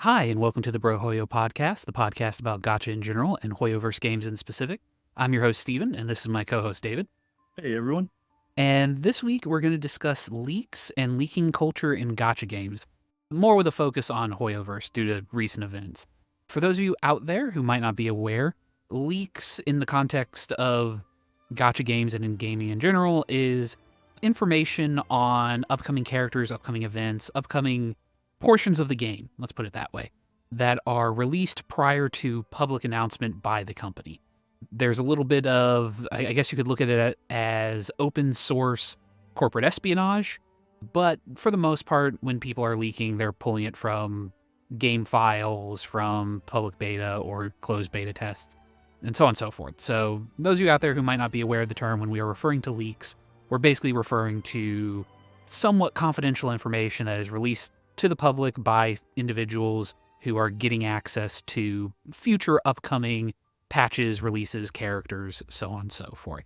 Hi, and welcome to the Brohoyo podcast, the podcast about gacha in general and Hoyoverse games in specific. I'm your host, Steven, and this is my co-host, David. Hey, everyone. And this week, we're going to discuss leaks and leaking culture in gacha games, more with a focus on Hoyoverse due to recent events. For those of you out there who might not be aware, leaks in the context of gacha games and in gaming in general is information on upcoming characters, upcoming events, upcoming portions of the game, let's put it that way, that are released prior to public announcement by the company. There's a little bit of, I guess you could look at it as open source corporate espionage, but for the most part, when people are leaking, they're pulling it from game files, from public beta or closed beta tests, and so on and so forth. So those of you out there who might not be aware of the term, when we are referring to leaks, we're basically referring to somewhat confidential information that is released to the public by individuals who are getting access to future upcoming patches, releases, characters, so on and so forth.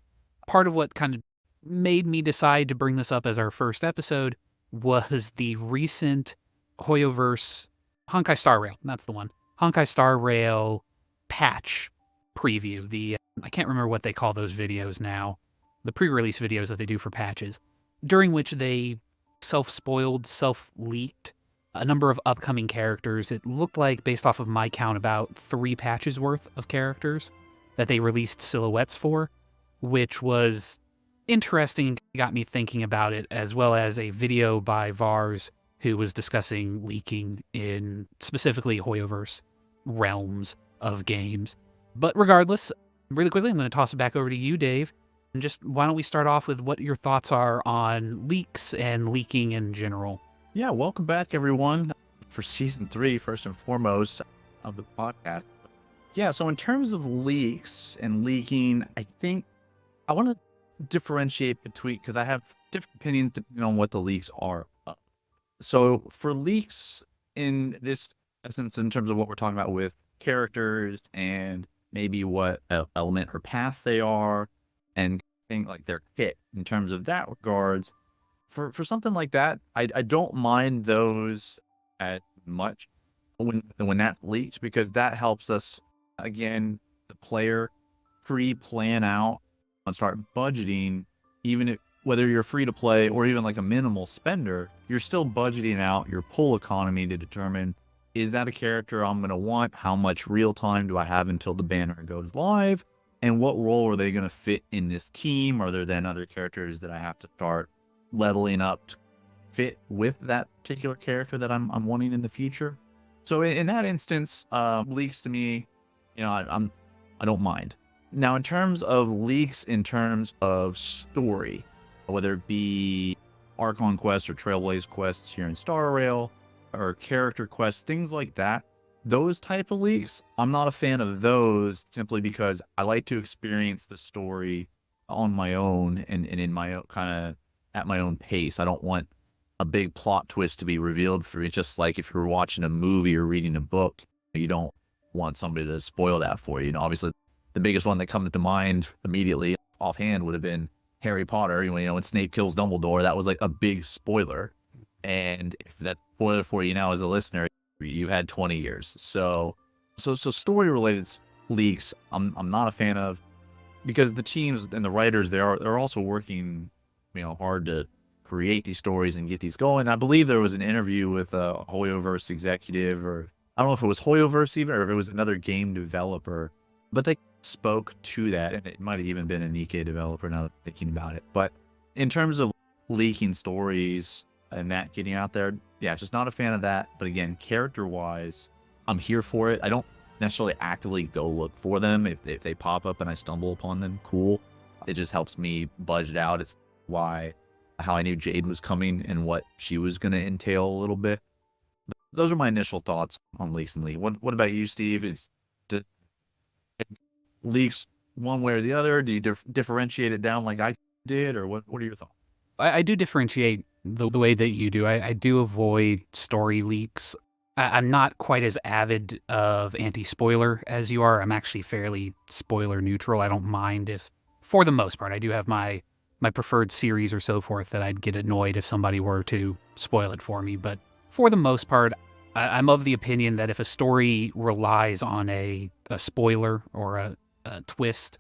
Part of what kind of made me decide to bring this up as our first episode was the recent Hoyoverse Honkai Star Rail. That's the one. Honkai Star Rail patch preview. I can't remember what they call those videos now. The pre-release videos that they do for patches, during which they self-spoiled, self-leaked a number of upcoming characters. It looked like, based off of my count, about 3 patches worth of characters that they released silhouettes for, which was interesting and got me thinking about it, as well as a video by Vars who was discussing leaking in specifically Hoyoverse realms of games. But regardless, really quickly, I'm going to toss it back over to you, Dave. And just why don't we start off with what your thoughts are on leaks and leaking in general? Yeah, welcome back, everyone, for season 3, first and foremost, of the podcast. Yeah, so in terms of leaks and leaking, I think I want to differentiate between, because I have different opinions depending on what the leaks are. So for leaks in this essence, in terms of what we're talking about with characters and maybe what element or path they are, and things like their kit, in terms of that regards, for something like that, I don't mind those as much when that leaks, because that helps us, again, the player, pre-plan out and start budgeting. Even if, whether you're free to play or even like a minimal spender, you're still budgeting out your pull economy to determine, is that a character I'm going to want? How much real time do I have until the banner goes live? And what role are they going to fit in this team? Are there then other characters that I have to start leveling up to fit with that particular character that I'm wanting in the future? So in that instance, leaks to me, I don't mind. Now, in terms of leaks, in terms of story, whether it be Archon quests or Trailblaze quests here in Star Rail, or character quests, things like that, those type of leaks, I'm not a fan of those, simply because I like to experience the story on my own and in my own kind of at my own pace. I don't want a big plot twist to be revealed for me. Just like if you're watching a movie or reading a book, you don't want somebody to spoil that for you. Obviously, the biggest one that comes to mind immediately offhand would have been Harry Potter. When Snape kills Dumbledore, that was like a big spoiler. And if that spoiler for you now as a listener, you had 20 years. So story related leaks, I'm not a fan of, because the teams and the writers, they're also working hard to create these stories and get these going. I believe there was an interview with a Hoyoverse executive, or I don't know if it was Hoyoverse even, or if it was another game developer, but they spoke to that, and it might have even been a Nikkei developer now that I'm thinking about it. But in terms of leaking stories and that getting out there, yeah, just not a fan of that. But again, character-wise, I'm here for it. I don't necessarily actively go look for them. If they pop up and I stumble upon them, cool. It just helps me budget out. It's how I knew Jade was coming and what she was going to entail a little bit. But those are my initial thoughts on leaks and leak. What about you, Steve? Do leaks one way or the other? Do you differentiate it down like I did, or what are your thoughts? I do differentiate the way that you do. I do avoid story leaks. I'm not quite as avid of anti-spoiler as you are. I'm actually fairly spoiler neutral. I don't mind if, for the most part, I do have my preferred series or so forth that I'd get annoyed if somebody were to spoil it for me. But for the most part, I'm of the opinion that if a story relies on a spoiler or a twist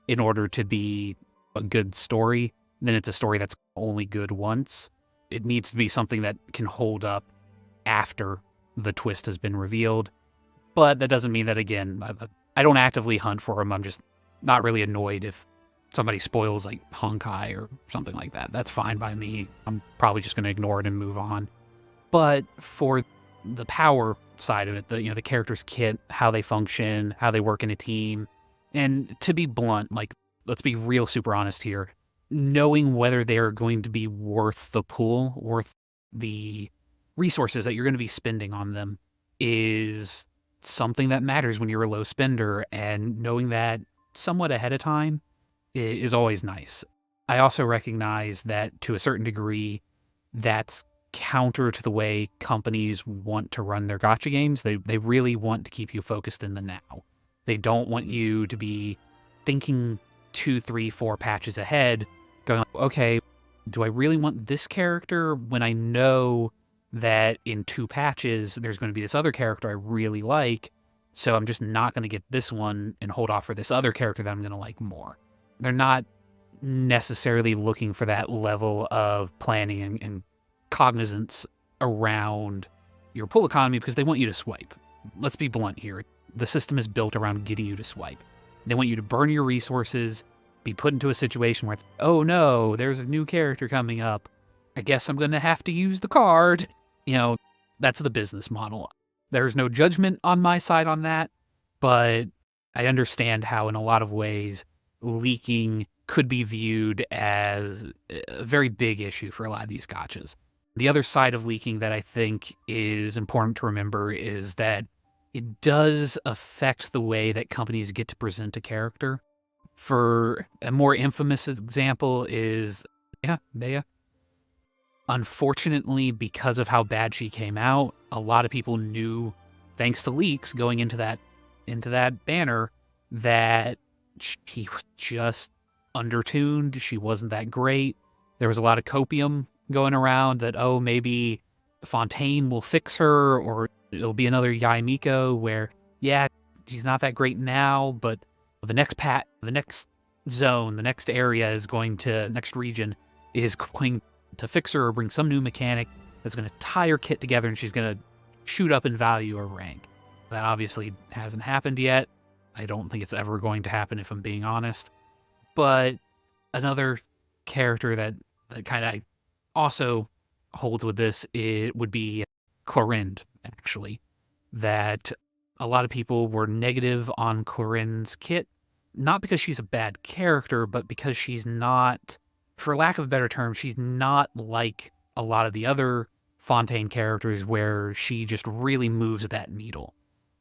in order to be a good story, then it's a story that's only good once. It needs to be something that can hold up after the twist has been revealed. But that doesn't mean that, again, I don't actively hunt for them. I'm just not really annoyed if somebody spoils like Honkai or something like that. That's fine by me. I'm probably just going to ignore it and move on. But for the power side of it, the character's kit, how they function, how they work in a team, and to be blunt, like, let's be real super honest here, knowing whether they're going to be worth the pool, worth the resources that you're going to be spending on them is something that matters when you're a low spender, and knowing that somewhat ahead of time is always nice. I also recognize that to a certain degree, that's counter to the way companies want to run their gacha games. They really want to keep you focused in the now. They don't want you to be thinking 2, 3, 4 patches ahead, going, okay, do I really want this character when I know that in 2 patches there's going to be this other character I really like, so I'm just not going to get this one and hold off for this other character that I'm going to like more. They're not necessarily looking for that level of planning and cognizance around your pull economy because they want you to swipe. Let's be blunt here. The system is built around getting you to swipe. They want you to burn your resources, be put into a situation where, oh no, there's a new character coming up. I guess I'm going to have to use the card. That's the business model. There's no judgment on my side on that, but I understand how in a lot of ways leaking could be viewed as a very big issue for a lot of these gachas. The other side of leaking that I think is important to remember is that it does affect the way that companies get to present a character. For a more infamous example is, Naya. Unfortunately, because of how bad she came out, a lot of people knew, thanks to leaks going into that banner, that she was just undertuned. She wasn't that great. There was a lot of copium going around that, oh, maybe Fontaine will fix her, or it'll be another Yai Miko where, yeah, she's not that great now, but the next zone, the next area next region is going to fix her or bring some new mechanic that's going to tie her kit together and she's going to shoot up in value or rank. That obviously hasn't happened yet. I don't think it's ever going to happen if I'm being honest. But another character that kind of also holds with this, it would be Clorind, actually. That a lot of people were negative on Clorind's kit, not because she's a bad character, but because she's not, for lack of a better term, she's not like a lot of the other Fontaine characters where she just really moves that needle.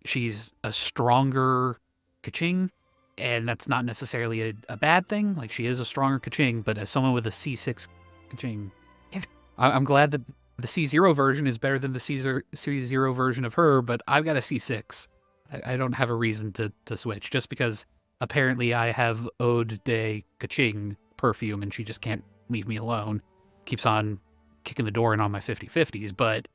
She's a stronger Kaching, and that's not necessarily a bad thing. Like, she is a stronger Kaching, but as someone with a C6 Kaching, I'm glad that the C0 version is better than the C0 version of her, but I've got a C6. I don't have a reason to switch, just because apparently I have Ode de Kaching perfume and she just can't leave me alone. Keeps on kicking the door in on my 50/50s, but,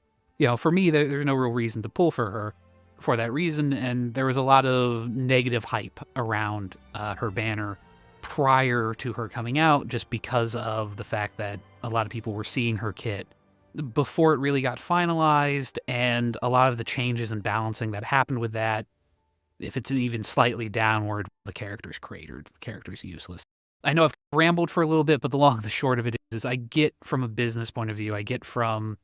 for me, there's no real reason to pull for her for that reason, and there was a lot of negative hype around her banner prior to her coming out, just because of the fact that a lot of people were seeing her kit before it really got finalized, and a lot of the changes and balancing that happened with that. If it's even slightly downward, the character's cratered, the character's useless. I know I've rambled for a little bit, but the long and the short of it is I get from a business point of view, I get from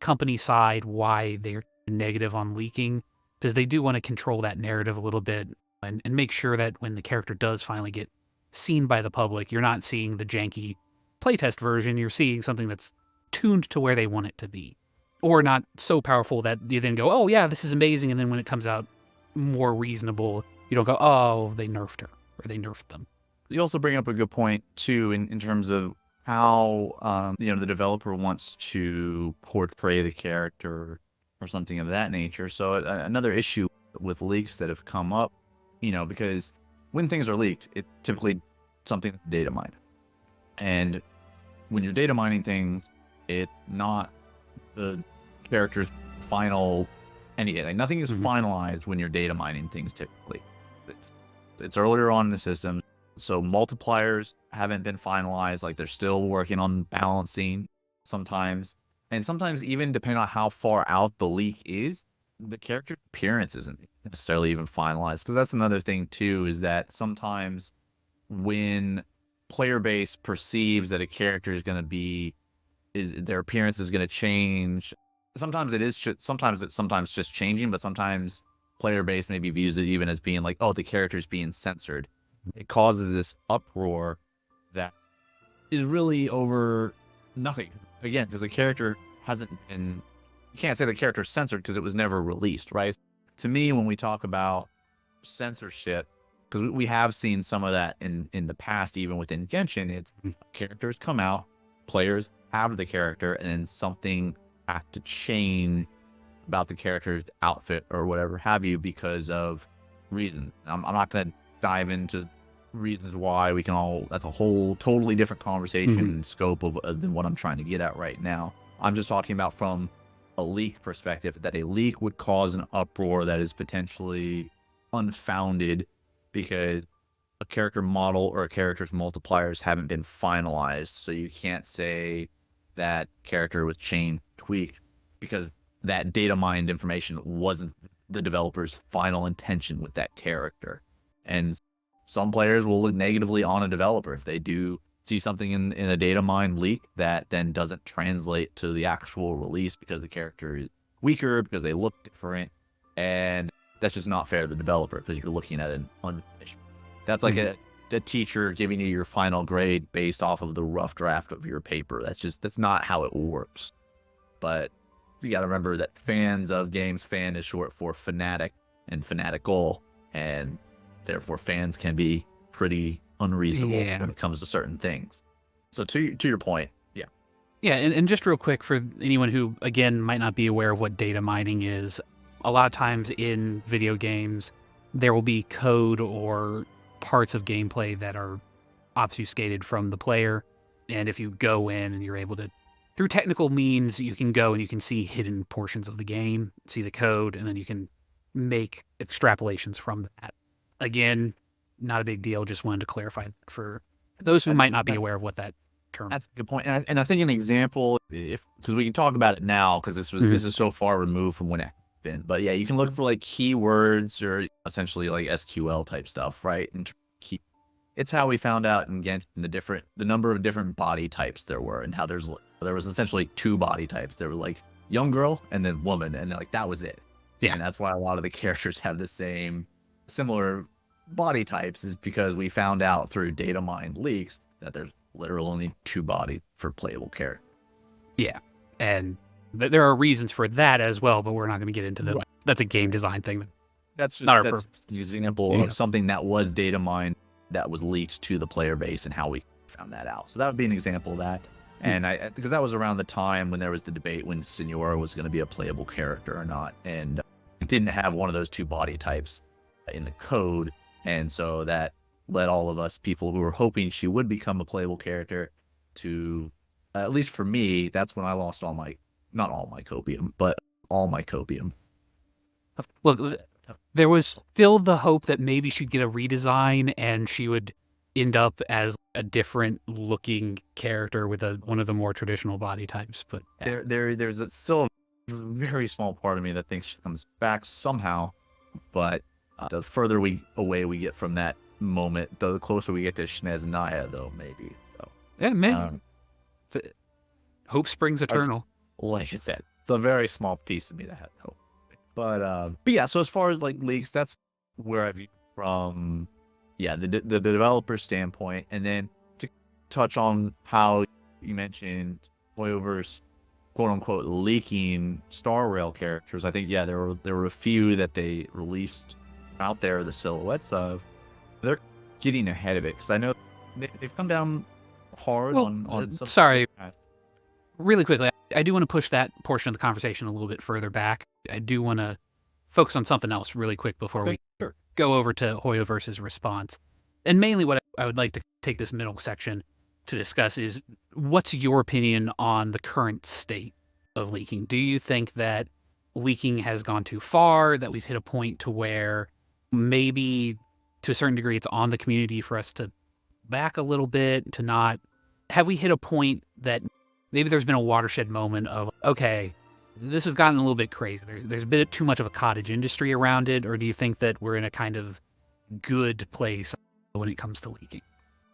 company side why they're negative on leaking, because they do want to control that narrative a little bit and make sure that when the character does finally get seen by the public, you're not seeing the janky playtest version, you're seeing something that's tuned to where they want it to be. Or not so powerful that you then go, oh yeah, this is amazing, and then when it comes out more reasonable, you don't go, oh, they nerfed her, or they nerfed them. You also bring up a good point, too, in terms of how, the developer wants to portray the character or something of that nature. So another issue with leaks that have come up, because when things are leaked, it's typically something data mined. And when you're data mining things, it's not the character's final anything. Like nothing is Mhm. finalized when you're data mining things typically. It's it's earlier on in the system. So multipliers haven't been finalized. Like they're still working on balancing sometimes. And sometimes even depending on how far out the leak is, the character appearance isn't necessarily even finalized. Because that's another thing too, is that sometimes when player base perceives that a character is going to be their appearance is going to change. Sometimes it is. Sometimes it's just changing, but sometimes player base maybe views it even as being like, oh, the character is being censored. It causes this uproar that is really over nothing. Again, because the character hasn't been. You can't say the character is censored because it was never released, right? To me, when we talk about censorship, because we have seen some of that in the past, even within Genshin, it's characters come out, players have the character, and then something has to change about the character's outfit or whatever have you because of reasons. I'm not going to dive into reasons why. We can all, that's a whole totally different conversation Mhm. and scope of than what I'm trying to get at right now. I'm just talking about from a leak perspective, that a leak would cause an uproar that is potentially unfounded because a character model or a character's multipliers haven't been finalized. So you can't say that character was changed, tweaked, because that data mined information wasn't the developer's final intention with that character. And some players will look negatively on a developer if they do see something in a data mine leak that then doesn't translate to the actual release because the character is weaker, because they look different. And that's just not fair to the developer because you're looking at an unfinished. That's like Mhm. a teacher giving you your final grade based off of the rough draft of your paper. That's not how it works. But you got to remember that fans of games, fan is short for fanatic and fanatical, and therefore fans can be pretty unreasonable Yeah. when it comes to certain things. So to your point, yeah, Yeah, and just real quick for anyone who, again, might not be aware of what data mining is, a lot of times in video games, there will be code or parts of gameplay that are obfuscated from the player. And if you go in and you're able to, through technical means, you can go and you can see hidden portions of the game, see the code, and then you can make extrapolations from that. Again, not a big deal. Just wanted to clarify for those who I think might not be aware of what that term. that's a good point. And I think an example, if because we can talk about it now because Mhm. this is so far removed from when it happened. But yeah, you can look for like keywords or essentially like SQL type stuff, right? And keep it's how we found out in Genshin the number of different body types there were, and how there was essentially two body types. There was like young girl and then woman, and like that was it. Yeah. And that's why a lot of the characters have the similar body types, is because we found out through data mined leaks that there's literally only two bodies for playable characters. Yeah. And there are reasons for that as well, but we're not going to get into them. Right. That's a game design thing. That's Not our that's purpose. an example Yeah. of something that was data mined that was leaked to the player base and how we found that out. So that would be an example of that. Hmm. And because that was around the time when there was the debate when Senora was going to be a playable character or not, and it didn't have one of those two body types in the code, and so that led all of us people who were hoping she would become a playable character to, at least for me, that's when I lost all my, not all my copium, but all my copium. Well, there was still the hope that maybe she'd get a redesign and she would end up as a different looking character with one of the more traditional body types. But yeah. There's still a very small part of me that thinks she comes back somehow, but the further away we get from that moment, the closer we get to Sneznaya, though, maybe. So, Yeah, man. um, Hope springs eternal. like I said, it's a very small piece of me that had hope. But yeah, so as far as like leaks, that's where I view from, yeah, the developer standpoint, and then to touch on how you mentioned Hoyoverse, quote unquote, leaking Star Rail characters. I think yeah, there were a few that they released out there, the silhouettes of. They're getting ahead of it because I know they've come down hard Well, on some. sorry, really quickly, I do want to push that portion of the conversation a little bit further back. I do want to focus on something else really quick before Okay, we sure. go over to Hoyoverse's response. And mainly what I would like to take this middle section to discuss is what's your opinion on the current state of leaking? Do you think that leaking has gone too far, that we've hit a point to where maybe to a certain degree it's on the community for us to back a little bit, to not have we hit a point that maybe there's been a watershed moment of, okay, this has gotten a little bit crazy. There's a bit too much of a cottage industry around it, or do you think that we're in a kind of good place when it comes to leaking?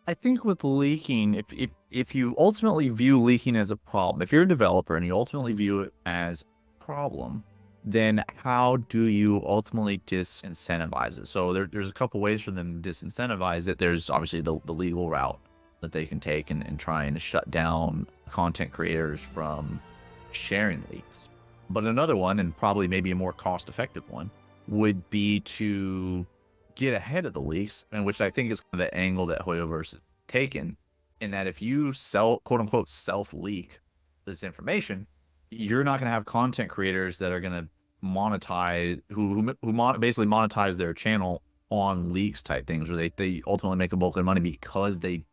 I think with leaking, if you ultimately view leaking as a problem, if you're a developer and you ultimately view it as a problem, then how do you ultimately disincentivize it? So there's a couple ways for them to disincentivize it. There's obviously the legal route that they can take and try and shut down content creators from sharing leaks. But another one, and probably maybe a more cost-effective one, would be to get ahead of the leaks, and which I think is kind of the angle that Hoyoverse has taken, in that if you quote unquote self-leak this information, you're not going to have content creators that are going to monetize, basically monetize their channel on leaks type things, where they ultimately make a bulk of their money because they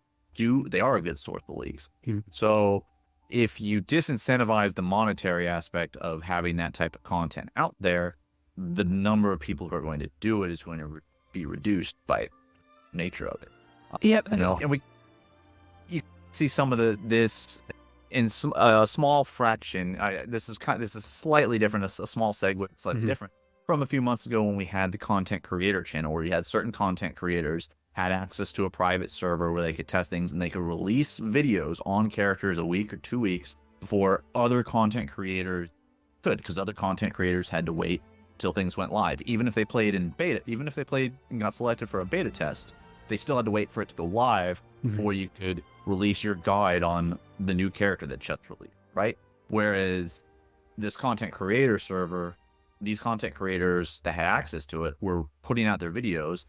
are a good source of leaks. So if you disincentivize the monetary aspect of having that type of content out there, the number of people who are going to do it is going to be reduced by nature of it. Yep. And you see some of this in a small fraction. This is slightly different, a small segue, slightly different from a few months ago when we had the content creator channel, where you had certain content creators had access to a private server where they could test things and they could release videos on characters a week or 2 weeks before other content creators could, because other content creators had to wait till things went live. Even if they played in beta, even if they played and got selected for a beta test, they still had to wait for it to go live before you could release your guide on the new character that just released, right? Whereas this content creator server, these content creators that had access to it were putting out their videos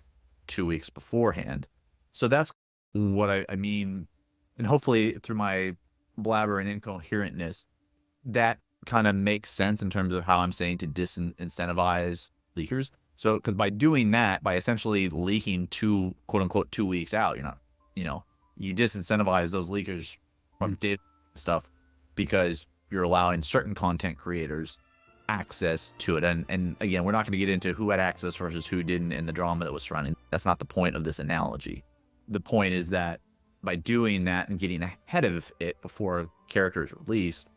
2 weeks beforehand. So that's what I mean. And hopefully through my blabber and incoherentness, that kind of makes sense in terms of how I'm saying to disincentivize leakers. So, because by doing that, by essentially leaking quote unquote 2 weeks out, you're not, you disincentivize those leakers from data stuff, because you're allowing certain content creators access to it. And again, we're not going to get into who had access versus who didn't in the drama that was surrounding. That's not the point of this analogy. The point is that by doing that and getting ahead of it before a character is released,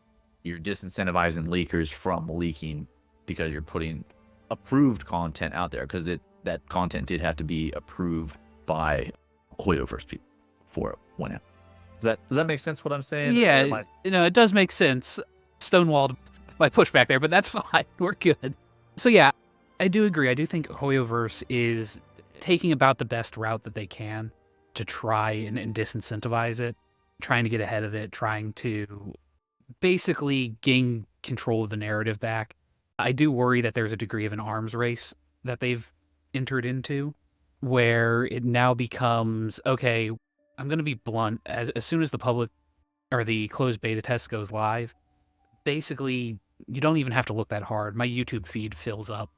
you're disincentivizing leakers from leaking, because you're putting approved content out there, because that content did have to be approved by Hoyoverse people before it went out. Does that make sense what I'm saying? Yeah, it does make sense. Stonewalled my pushback there, but that's fine. We're good. So yeah, I do agree. I do think Hoyoverse is taking about the best route that they can to try and disincentivize it, trying to get ahead of it, trying to basically gain control of the narrative back. I do worry that there's a degree of an arms race that they've entered into, where it now becomes, okay, I'm going to be blunt, as soon as the public or the closed beta test goes live, basically you don't even have to look that hard. My YouTube feed fills up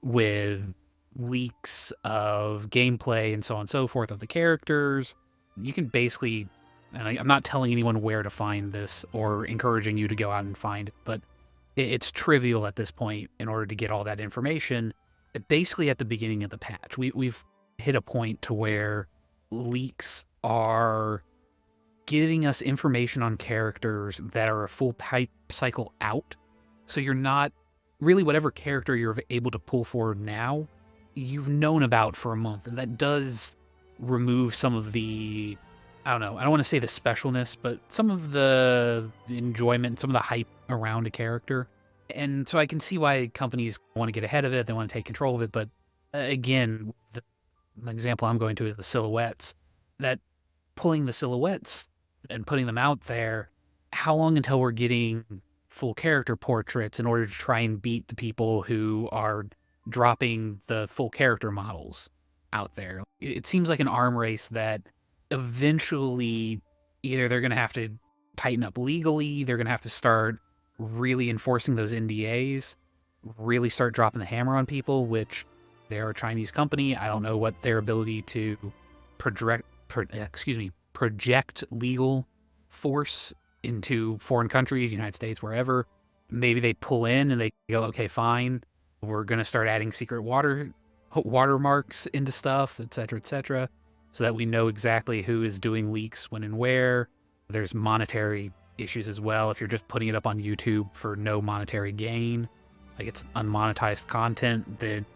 with leaks of gameplay and so on and so forth of the characters. You can basically, and I'm not telling anyone where to find this or encouraging you to go out and find it, but it's trivial at this point in order to get all that information. Basically at the beginning of the patch, we've hit a point to where leaks are giving us information on characters that are a full pipe cycle out. So you're not really, whatever character you're able to pull forward now, you've known about for a month. And that does remove some of the, I don't want to say the specialness, but some of the enjoyment, some of the hype around a character. And so I can see why companies want to get ahead of it. They want to take control of it. But again, the example I'm going to is the silhouettes. That pulling the silhouettes and putting them out there, how long until we're getting full character portraits in order to try and beat the people who are dropping the full character models out there? It seems like an arm race that eventually either they're going to have to tighten up legally, they're going to have to start really enforcing those NDAs, really start dropping the hammer on people, which they're a Chinese company. I don't know what their ability to project legal force into foreign countries, United States, wherever, maybe they pull in and they go, okay, fine, we're going to start adding secret watermarks into stuff, etc., so that we know exactly who is doing leaks when and where. There's monetary issues as well. If you're just putting it up on YouTube for no monetary gain, like it's unmonetized content, then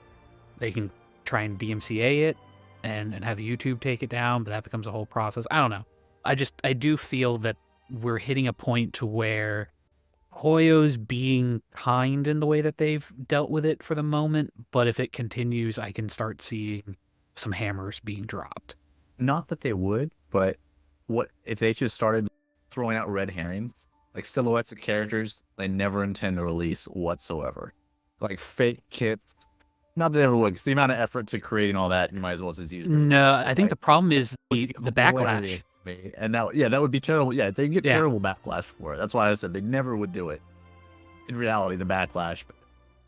they can try and DMCA it and have YouTube take it down, but that becomes a whole process. I don't know. I do feel that we're hitting a point to where Hoyo's being kind in the way that they've dealt with it for the moment, but if it continues, I can start seeing some hammers being dropped. Not that they would, but what if they just started throwing out red herrings, like silhouettes of characters they never intend to release whatsoever, like fake kits. Not that they ever would, 'cause the amount of effort to creating all that, you might as well just use it. No, I think Like, the problem is the backlash. hilarious to me. And that would be terrible. Yeah, they get terrible backlash for it. That's why I said they never would do it. In reality, the backlash.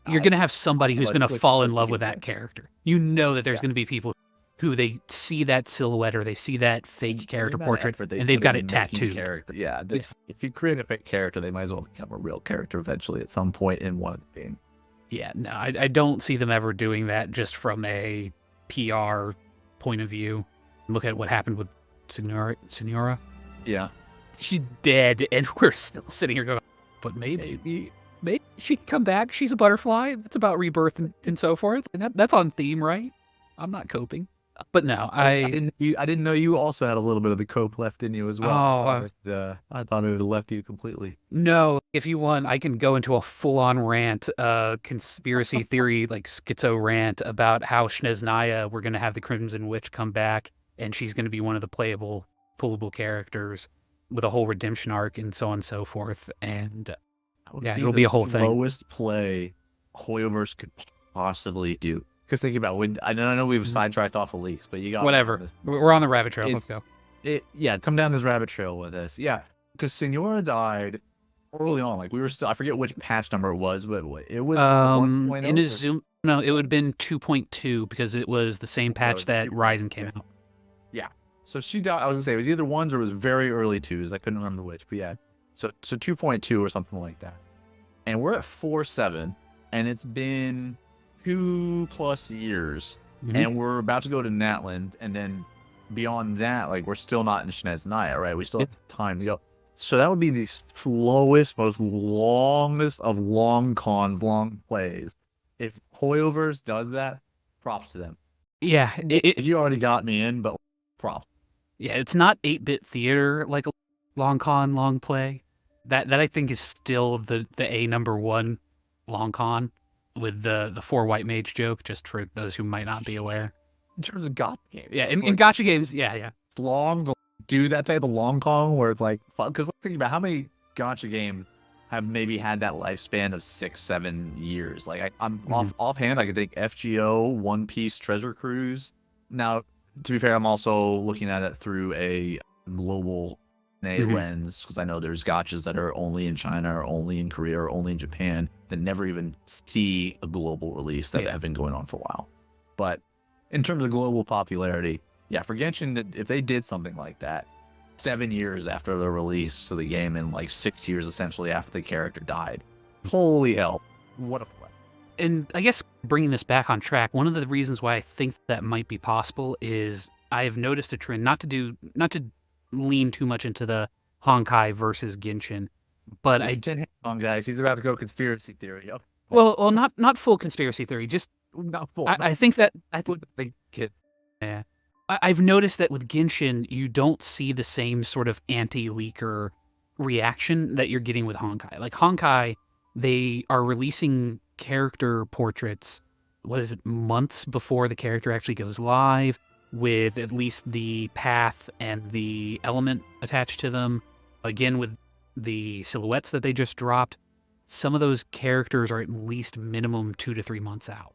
You're going to have somebody who's going to fall in love with that that character. You know that there's going to be people who they see that silhouette or they see that fake character portrait and they've got it tattooed. Yeah, if you create a fake character, they might as well become a real character eventually at some point in one game. Yeah, no, I don't see them ever doing that just from a PR point of view. Look at what happened with Senora. Yeah. She's dead and we're still sitting here going, but maybe she can come back. She's a butterfly. It's about rebirth and so forth. And that's on theme, right? I'm not coping. But no, I didn't know you also had a little bit of the cope left in you as well. I thought it would have left you completely. No, if you want, I can go into a full-on rant, conspiracy theory, like schizo rant about how Sneznaya, we're going to have the Crimson Witch come back, and she's going to be one of the pullable characters with a whole redemption arc and so on and so forth. And yeah, it'll be a whole thing. Lowest play Hoyoverse could possibly do. Because think about I know we've sidetracked off of leaks, but you got whatever. We're on the rabbit trail. Let's go. Come down this rabbit trail with us. Yeah, because Senora died early on. Like we were still, I forget which patch number it was, but it was 1.0. In a Zoom, no, it would have been 2.2 because it was the same patch that Raiden came out. Yeah. So she died. I was gonna say it was either ones or it was very early twos. I couldn't remember which, but yeah. So 2.2 or something like that. And we're at 4.7, and it's been 2+ years, and we're about to go to Natland, and then beyond that, like we're still not in Sneznaya, right? We still have time to go. So that would be the slowest, most longest of long cons, long plays. If Hoyoverse does that, props to them. Yeah, you already got me in, but props. Yeah, it's not 8-bit theater like a long con, long play. That I think is still the A number one long con. With the 4 white mage joke, just for those who might not be aware. In terms of gacha games. Yeah, in gacha games, yeah. It's long to do that type of long con where it's like, because think about how many gacha games have maybe had that lifespan of 6-7 years. Like I'm offhand, I could think FGO, One Piece, Treasure Cruise. Now, to be fair, I'm also looking at it through a global lens, because I know there's gachas that are only in China or only in Korea or only in Japan that never even see a global release that have been going on for a while. But in terms of global popularity, yeah, for Genshin, if they did something like that 7 years after the release of the game and like 6 years essentially after the character died, holy hell, what a play. And I guess bringing this back on track, one of the reasons why I think that might be possible is I've noticed a trend not to lean too much into the Honkai versus Genshin, but hang on, guys, he's about to go conspiracy theory. Oh. Well, not full conspiracy theory, just not full. I think that yeah, I've noticed that with Genshin, you don't see the same sort of anti-leaker reaction that you're getting with Honkai. Like Honkai, they are releasing character portraits, months before the character actually goes live, with at least the path and the element attached to them. Again, with the silhouettes that they just dropped, some of those characters are at least minimum 2 to 3 months out.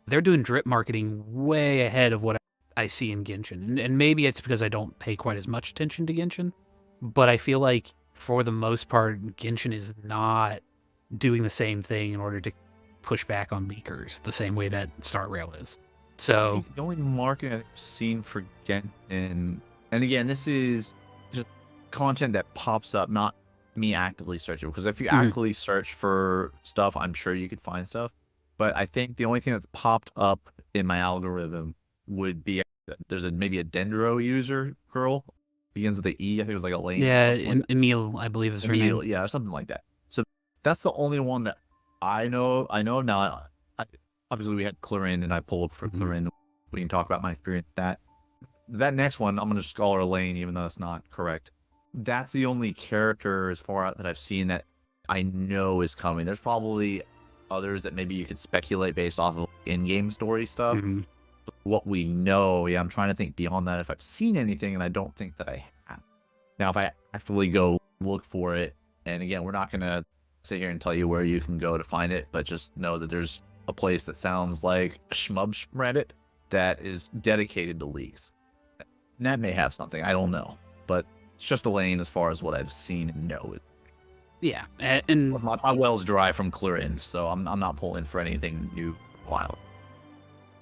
They're doing drip marketing way ahead of what I see in Genshin. And maybe it's because I don't pay quite as much attention to Genshin, but I feel like for the most part, Genshin is not doing the same thing in order to push back on leakers the same way that Star Rail is. So the only marketing I've seen for Genshin, and again, this is just content that pops up, not me actively searching. Because if you Mhm. actively search for stuff, I'm sure you could find stuff. But I think the only thing that's popped up in my algorithm would be there's maybe a Dendro user girl, begins with the E. I think it was like Elaine or Yeah, something like that. Emil, I believe is her name. Immediately, yeah, or something like that. So that's the only one that I know. I know now. Obviously, we had Clarin, and I pulled up for Mhm. Clarin. We can talk about my experience with that. That next one, I'm gonna just call her Elaine, even though that's not correct. That's the only character as far out that I've seen that I know is coming. There's probably others that maybe you could speculate based off of in-game story stuff. Mhm. What we know, yeah, I'm trying to think beyond that if I've seen anything, and I don't think that I have. Now, if I actively go look for it, and again, we're not gonna sit here and tell you where you can go to find it, but just know that there's a place that sounds like Shmub Reddit that is dedicated to leaks. And that may have something, I don't know, but it's just a lane as far as what I've seen and know. Yeah, and My well's dry from Clarin, so I'm not pulling for anything new. Wild.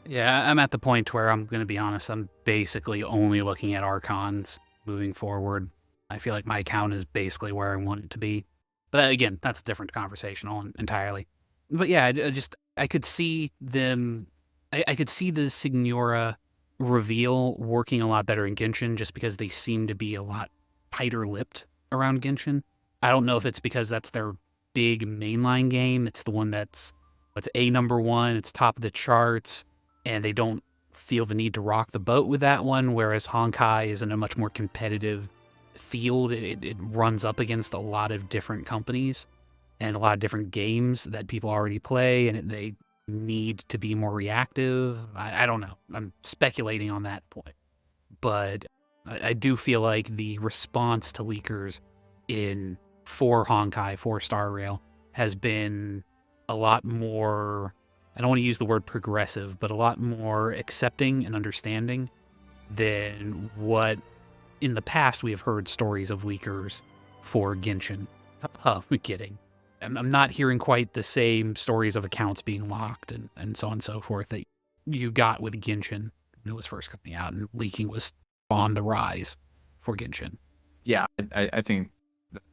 yeah, I'm at the point where I'm going to be honest. I'm basically only looking at Archons moving forward. I feel like my account is basically where I want it to be. But again, that's a different conversation entirely. But yeah, I could see them. I could see the Signora reveal working a lot better in Genshin just because they seem to be a lot tighter lipped around Genshin. I don't know if it's because that's their big mainline game. It's the one that's a number one. It's top of the charts, and they don't feel the need to rock the boat with that one. Whereas Honkai is in a much more competitive field. It runs up against a lot of different companies and a lot of different games that people already play, and they need to be more reactive. I don't know. I'm speculating on that point, but I do feel like the response to leakers in for Honkai, for Star Rail, has been a lot more. I don't want to use the word progressive, but a lot more accepting and understanding than what in the past we have heard stories of leakers for Genshin. I'm kidding. I'm not hearing quite the same stories of accounts being locked and so on and so forth that you got with Genshin when it was first coming out, and leaking was on the rise for Genshin. Yeah, I think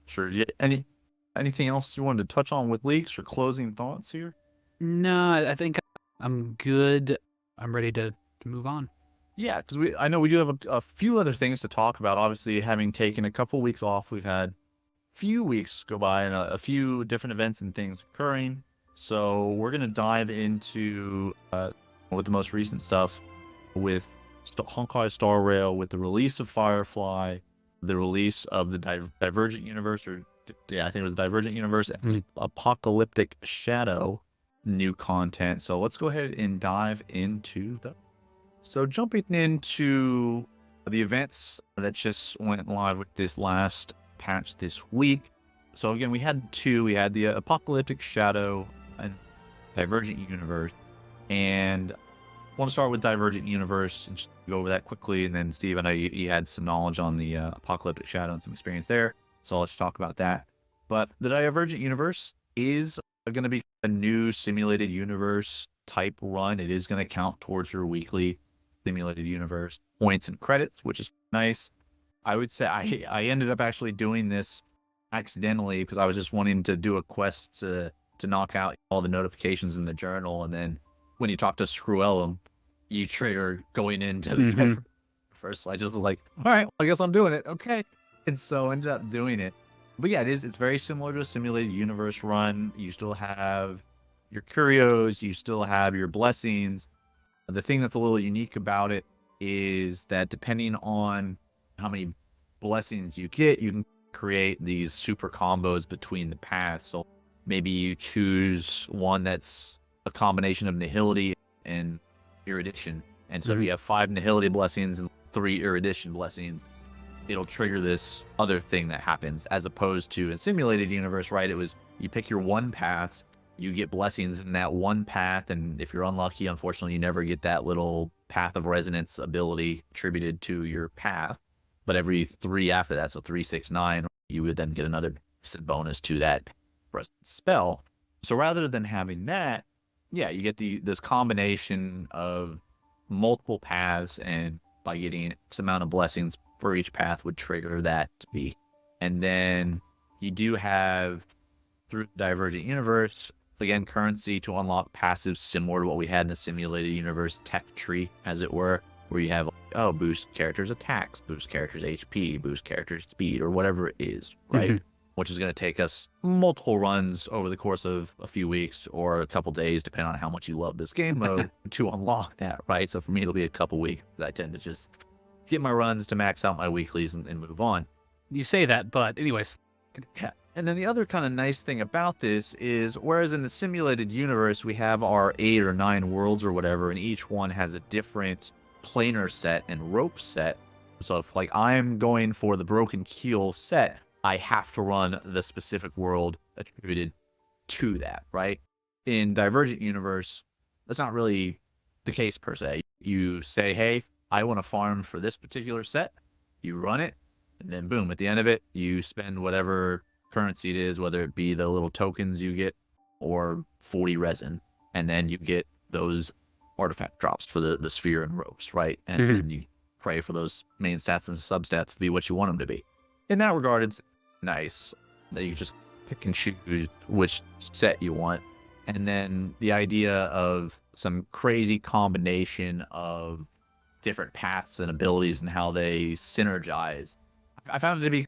sure. Yeah, anything else you wanted to touch on with leaks or closing thoughts here? No, I think I'm good. I'm ready to move on. Yeah, because I know we do have a few other things to talk about. Obviously, having taken a couple weeks off, we've had few weeks go by and a few different events and things occurring. So we're gonna dive into with the most recent stuff with Honkai Star Rail, with the release of Firefly, the release of the Divergent Universe, or yeah, I think it was Divergent Universe, and Apocalyptic Shadow new content. So let's go ahead and dive into the. So jumping into the events that just went live with this last patch this week. So again, we had two. We had the Apocalyptic Shadow and Divergent Universe. And I want to start with Divergent Universe and just go over that quickly. And then Steve, I know you had some knowledge on the Apocalyptic Shadow and some experience there. So let's talk about that. But the Divergent Universe is going to be a new simulated universe type run. It is going to count towards your weekly simulated universe points and credits, which is nice. I would say I ended up actually doing this accidentally because I was just wanting to do a quest to knock out all the notifications in the journal, and then when you talk to Scruellum, you trigger going into the first. So I just was like, all right, well, I guess I'm doing it. Okay, and so ended up doing it. But yeah, it's very similar to a simulated universe run. You still have your curios, you still have your blessings. The thing that's a little unique about it is that depending on how many blessings you get, you can create these super combos between the paths. So maybe you choose one that's a combination of nihility and erudition. And so if you have 5 nihility blessings and 3 erudition blessings, it'll trigger this other thing that happens, as opposed to a simulated universe, right? It was you pick your one path, you get blessings in that one path, and if you're unlucky, unfortunately, you never get that little path of resonance ability attributed to your path. But every 3 after that, so 3, 6, 9, you would then get another bonus to that spell. So rather than having that, yeah, you get this combination of multiple paths, and by getting X amount of blessings for each path would trigger that to be. And then You do have, through Divergent Universe, again, currency to unlock passives similar to what we had in the simulated universe tech tree, as it were, where you have, oh, boost characters' attacks, boost characters' HP, boost characters' speed, or whatever it is, right? Mhm. Which is going to take us multiple runs over the course of a few weeks or a couple days, depending on how much you love this game mode, to unlock that, right? So for me, it'll be a couple weeks. I tend to just get my runs to max out my weeklies and move on. You say that, but anyways. Yeah. And then the other kind of nice thing about this is, whereas in the simulated universe, we have our 8 or 9 worlds or whatever, and each one has a different planar set and rope set. So if like I'm going for the Broken Keel set, I have to run the specific world attributed to that, right? In Divergent Universe, that's not really the case per se. You say, hey, I want to farm for this particular set. You run it, and then boom, at the end of it, you spend whatever currency it is, whether it be the little tokens you get or 40 resin, and then you get those artifact drops for the sphere and ropes, right? And Mhm. then you pray for those main stats and substats to be what you want them to be. In that regard, it's nice that you just pick and choose which set you want. And then the idea of some crazy combination of different paths and abilities and how they synergize, I found it to be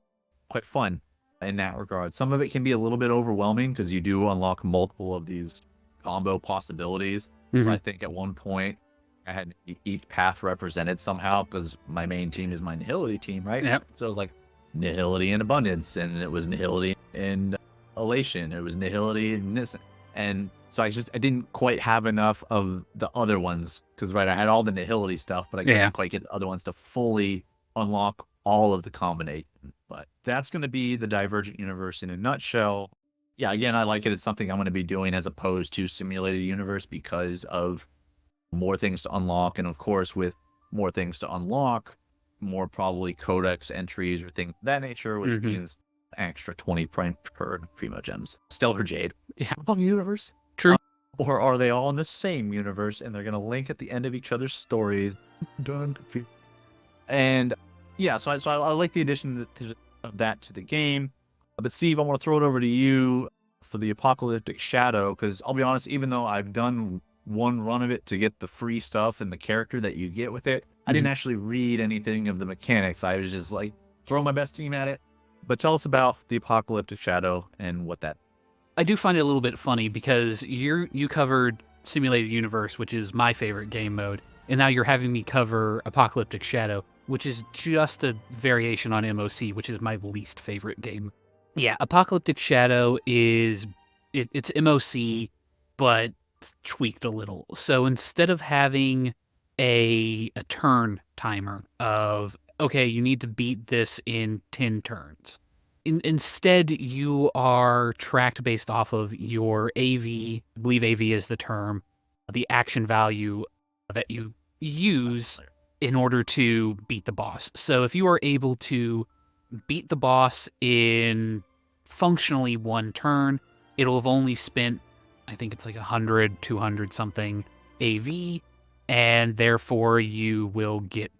quite fun in that regard. Some of it can be a little bit overwhelming because you do unlock multiple of these combo possibilities. So I Mhm. think at one point I had each path represented somehow because my main team is my Nihility team, right? Yep. So it was like Nihility and Abundance, and it was Nihility and Elation. It was Nihility and this. And so I didn't quite have enough of the other ones because, right, I had all the Nihility stuff, but I Yeah. couldn't quite get the other ones to fully unlock all of the combination. But that's going to be the Divergent Universe in a nutshell. Yeah, again, I like it. It's something I'm going to be doing as opposed to Simulated Universe because of more things to unlock. And of course, with more things to unlock, more probably codex entries or things of that nature, which Mhm. means extra 20 prime per Primo Gems. Stellar Jade. Yeah. Wrong universe. True. Or are they all in the same universe and they're going to link at the end of each other's stories? Done. And yeah, so I like the addition of that to the game. But Steve, I want to throw it over to you for the Apocalyptic Shadow, because I'll be honest, even though I've done one run of it to get the free stuff and the character that you get with it, I didn't Mhm. actually read anything of the mechanics. I was just like throwing my best team at it. But tell us about the Apocalyptic Shadow and what that. I do find it a little bit funny because you covered Simulated Universe, which is my favorite game mode, and now you're having me cover Apocalyptic Shadow, which is just a variation on MOC, which is my least favorite game. Yeah, Apocalyptic Shadow it's MOC, but it's tweaked a little. So instead of having a turn timer of okay, you need to beat this in 10 turns. Instead, you are tracked based off of your AV. I believe AV is the term, the action value that you use in order to beat the boss. So if you are able to beat the boss in functionally one turn, it'll have only spent, I think it's like 100, 200 something AV, and therefore you'll get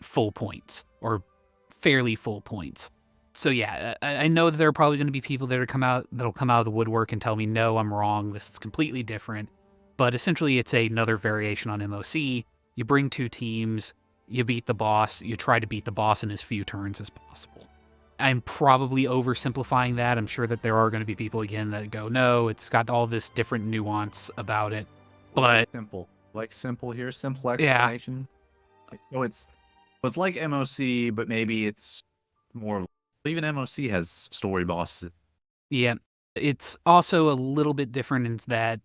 full points or fairly full points. So yeah, I know that there are probably going to be people that'll come out of the woodwork and tell me, no, I'm wrong. This is completely different. But essentially, it's another variation on MOC. You bring two teams, you beat the boss, you try to beat the boss in as few turns as possible. I'm probably oversimplifying that. I'm sure that there are going to be people again that go, no, it's got all this different nuance about it. But Simple here, simple yeah, explanation. No, it's like MOC, but maybe it's more. Even MOC has story bosses. yeah, it's also a little bit different in that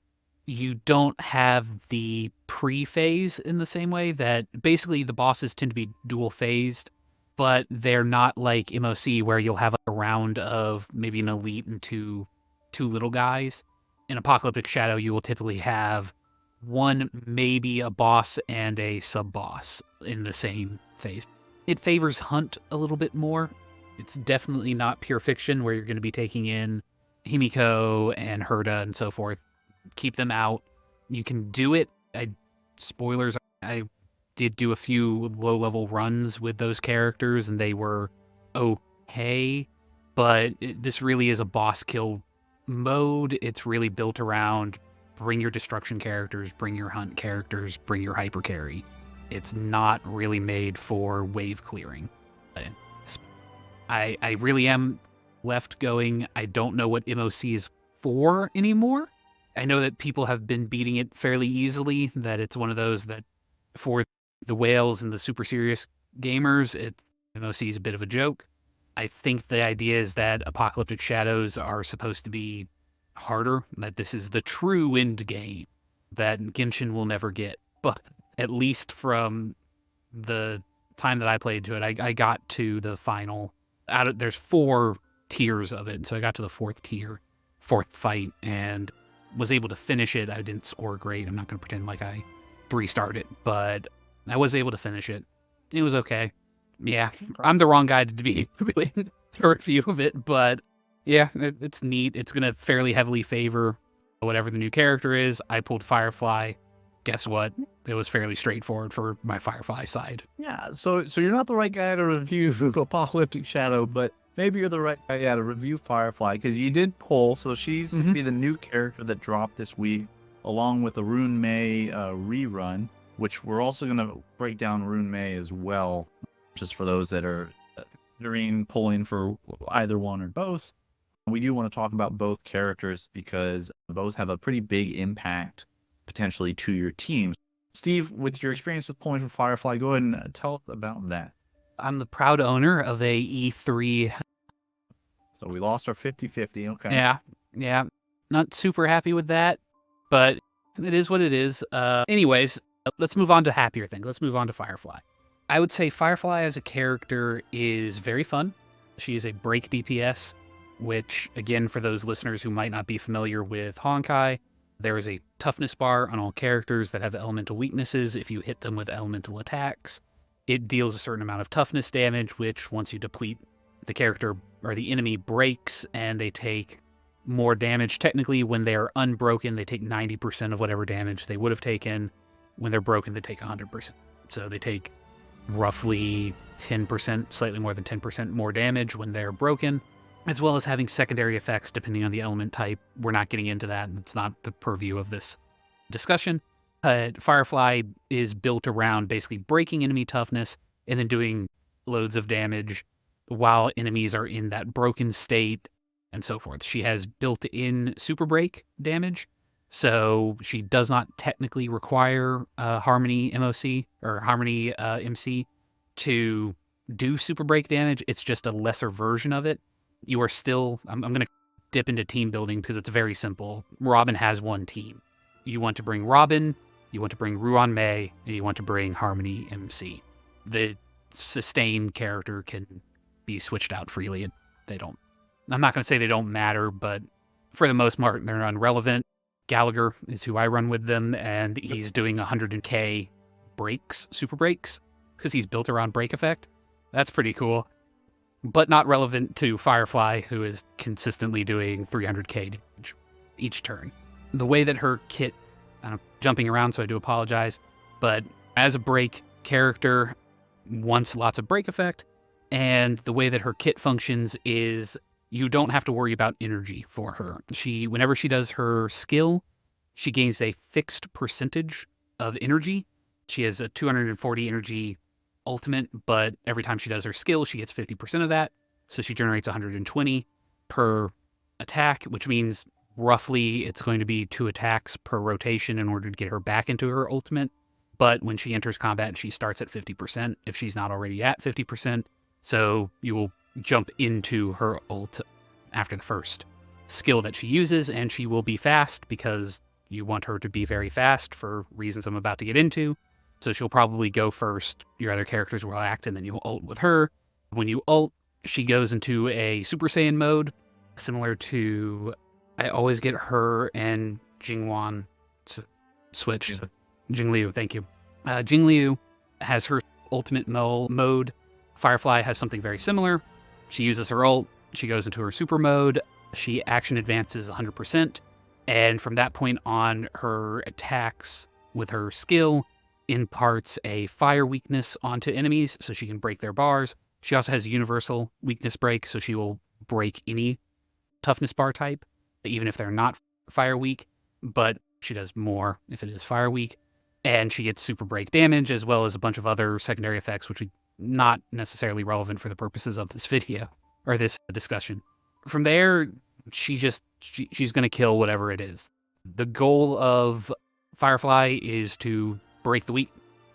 you don't have the pre-phase in the same way that basically the bosses tend to be dual phased, but they're not like MOC where you'll have like a round of maybe an elite and two little guys. In Apocalyptic Shadow, you will typically have one, maybe a boss and a sub boss in the same phase. It favors Hunt a little bit more. It's definitely not pure fiction where you're going to be taking in Himiko and Herda and so forth. Keep them out. You can do it. Spoilers, I did do a few low level runs with those characters and they were okay, but this really is a boss kill mode. It's really built around bring your destruction characters, bring your hunt characters, bring your hyper carry. It's not really made for wave clearing. I really am left going, I don't know what MOC is for anymore. I know that people have been beating it fairly easily, that it's one of those that for the whales and the super serious gamers, MOC is a bit of a joke. I think the idea is that Apocalyptic Shadows are supposed to be harder, that this is the true end game that Genshin will never get. But at least from the time that I played to it, I got to the final. There's 4 tiers of it, so I got to the 4th tier, 4th fight, and was able to finish it. I didn't score great. I'm not going to pretend like I 3-starred it, but I was able to finish it. It was okay. Yeah, I'm the wrong guy to be doing a review of it, but yeah, it's neat. It's going to fairly heavily favor whatever the new character is. I pulled Firefly. Guess what? It was fairly straightforward for my Firefly side. Yeah, so you're not the right guy to review Apocalyptic Shadow, but maybe you're the right guy, to review Firefly, because you did pull, so she's going to be the new character that dropped this week, along with the Rune May rerun, which we're also going to break down Rune May as well, just for those that are considering pulling for either one or both. We do want to talk about both characters because both have a pretty big impact potentially to your team. Steve, with your experience with pulling for Firefly, go ahead and tell us about that. I'm the proud owner of a E3. So we lost our 50-50. Okay. Yeah. Not super happy with that, but it is what it is. Anyways, let's move on to happier things. Let's move on to Firefly. I would say Firefly as a character is very fun. She is a break DPS, which, again, for those listeners who might not be familiar with Honkai, there is a toughness bar on all characters that have elemental weaknesses. If you hit them with elemental attacks, it deals a certain amount of toughness damage, which once you deplete, the character or the enemy breaks and they take more damage. Technically, when they are unbroken, they take 90% of whatever damage they would have taken. When they're broken, they take 100%. So they take roughly 10%, slightly more than 10% more damage when they're broken, as well as having secondary effects depending on the element type. We're not getting into that. It's not the purview of this discussion. Firefly is built around basically breaking enemy toughness and then doing loads of damage while enemies are in that broken state and so forth. She has built-in super break damage, so she does not technically require Harmony MOC or Harmony MC to do super break damage. It's just a lesser version of it. You are still, I'm going to dip into team building because it's very simple. Robin has one team. You want to bring Robin, you want to bring Ruan Mei, and you want to bring Harmony MC. The sustain character can be switched out freely. I'm not going to say they don't matter, but for the most part, they're irrelevant. Gallagher is who I run with them, and he's doing 100K breaks, super breaks, because he's built around break effect. That's pretty cool, but not relevant to Firefly, who is consistently doing 300K damage each turn. The way that her kit, I'm jumping around, so I do apologize, but as a break character, wants lots of break effect, and the way that her kit functions is you don't have to worry about energy for her. Whenever she does her skill, she gains a fixed percentage of energy. She has a 240 energy ultimate, but every time she does her skill, she gets 50% of that. So she generates 120 per attack, which means roughly it's going to be 2 attacks per rotation in order to get her back into her ultimate. But when she enters combat, she starts at 50% if she's not already at 50%. So you will jump into her ult after the first skill that she uses, and she will be fast because you want her to be very fast for reasons I'm about to get into. So she'll probably go first, your other characters will act, and then you'll ult with her. When you ult, she goes into a Super Saiyan mode, similar to, I always get her and Jingwan switched. Jingliu, thank you. Jingliu has her ultimate mode. Firefly has something very similar. She uses her ult, she goes into her super mode, she action advances 100%, and from that point on, her attacks with her skill imparts a fire weakness onto enemies, so she can break their bars. She also has universal weakness break, so she will break any toughness bar type, even if they're not fire weak, but she does more if it is fire weak. And she gets super break damage as well as a bunch of other secondary effects, which are not necessarily relevant for the purposes of this video or this discussion. From there, she's going to kill whatever it is. The goal of Firefly is to break the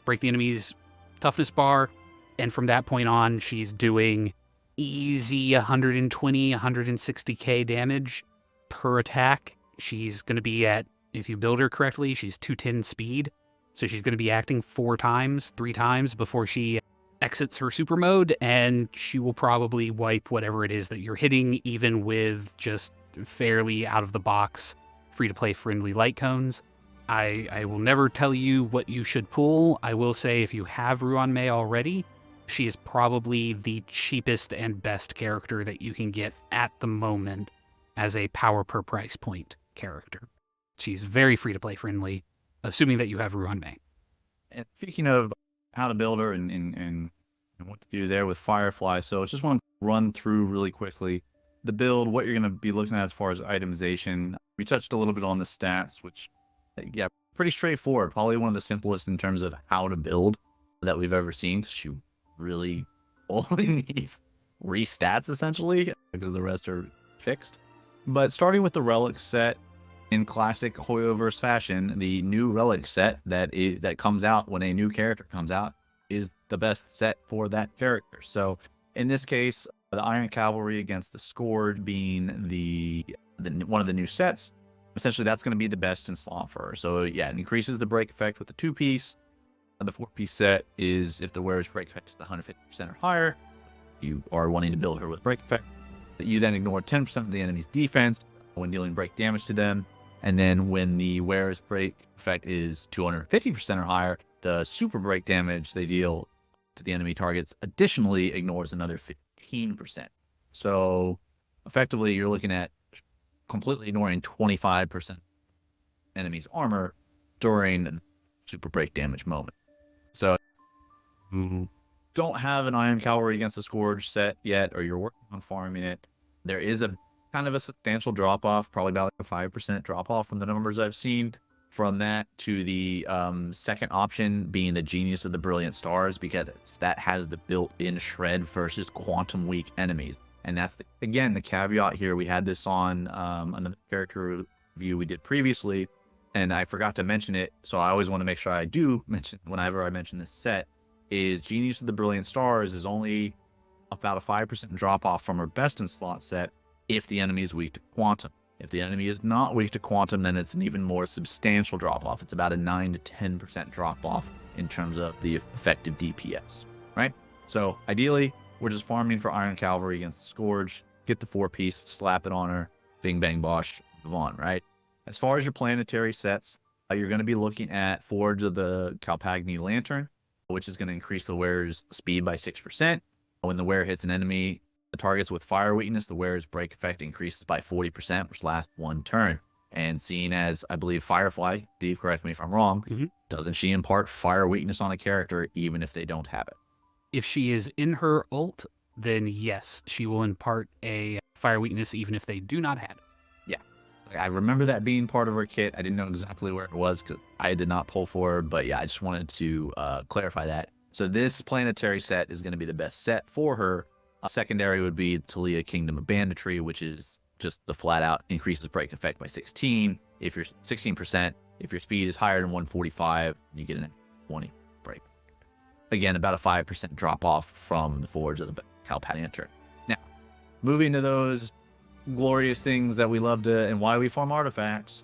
enemy's toughness bar, and from that point on, she's doing easy 120, 160k damage per attack. She's going to be at, if you build her correctly, she's 210 speed, so she's going to be acting 3 times before she exits her super mode, and she will probably wipe whatever it is that you're hitting, even with just fairly out of the box free-to-play friendly light cones. I will never tell you what you should pull. I will say if you have Ruan-Mei already, she is probably the cheapest and best character that you can get at the moment as a power per price point character. She's very free-to-play friendly, assuming that you have Ruan-Mei. And speaking of how to build her and what to do there with Firefly, so I just want to run through really quickly the build, what you're going to be looking at as far as itemization. We touched a little bit on the stats, which, yeah, pretty straightforward. Probably one of the simplest in terms of how to build that we've ever seen. She really only needs restats, essentially, because the rest are fixed. But starting with the relic set, in classic Hoyoverse fashion, the new relic set that comes out when a new character comes out is the best set for that character. So in this case, the Iron Cavalry against the Scourge being the one of the new sets, essentially that's going to be the best in slot for her. So yeah, it increases the break effect with the 2-piece. The 4-piece set is if the wearer's break effect is the 150% or higher, you are wanting to build her with break effect. You then ignore 10% of the enemy's defense when dealing break damage to them. And then when the wearer's break effect is 250% or higher, the super break damage they deal to the enemy targets additionally ignores another 15%. So effectively, you're looking at completely ignoring 25% enemy's armor during the super break damage moment. So don't have an Iron Cavalry against the Scourge set yet, or you're working on farming it, there is a kind of a substantial drop-off, probably about like a 5% drop-off from the numbers I've seen. From that to the second option being the Genius of the Brilliant Stars, because that has the built-in shred versus quantum weak enemies. And that's, again, the caveat here. We had this on another character review we did previously, and I forgot to mention it, so I always want to make sure I do mention whenever I mention this set, is Genius of the Brilliant Stars is only about a 5% drop-off from her best in slot set if the enemy is weak to quantum. If the enemy is not weak to quantum, then it's an even more substantial drop-off. It's about a 9 to 10% drop-off in terms of the effective DPS, right? So ideally, we're just farming for Iron Cavalry against the Scourge, get the 4-piece, slap it on her, bing, bang, bosh, move on, right? As far as your planetary sets, you're going to be looking at Forge of the Calpagni Lantern, which is going to increase the wearer's speed by 6%. When the wearer hits an enemy, the targets with fire weakness, the wearer's break effect increases by 40%, which lasts 1 turn. And seeing as, I believe, Firefly, Steve, correct me if I'm wrong, doesn't she impart fire weakness on a character even if they don't have it? If she is in her ult, then yes, she will impart a fire weakness even if they do not have it. Yeah. I remember that being part of her kit. I didn't know exactly where it was because I did not pull forward, but yeah, I just wanted to clarify that. So this planetary set is going to be the best set for her. Secondary would be Talia Kingdom of Banditry, which is just the flat out increases break effect by 16. If you're 16%, if your speed is higher than 145, you get an 20 break. Again, about a 5% drop off from the Forge of the Calpagni Lantern. Now, moving to those glorious things that we love to and why we farm artifacts,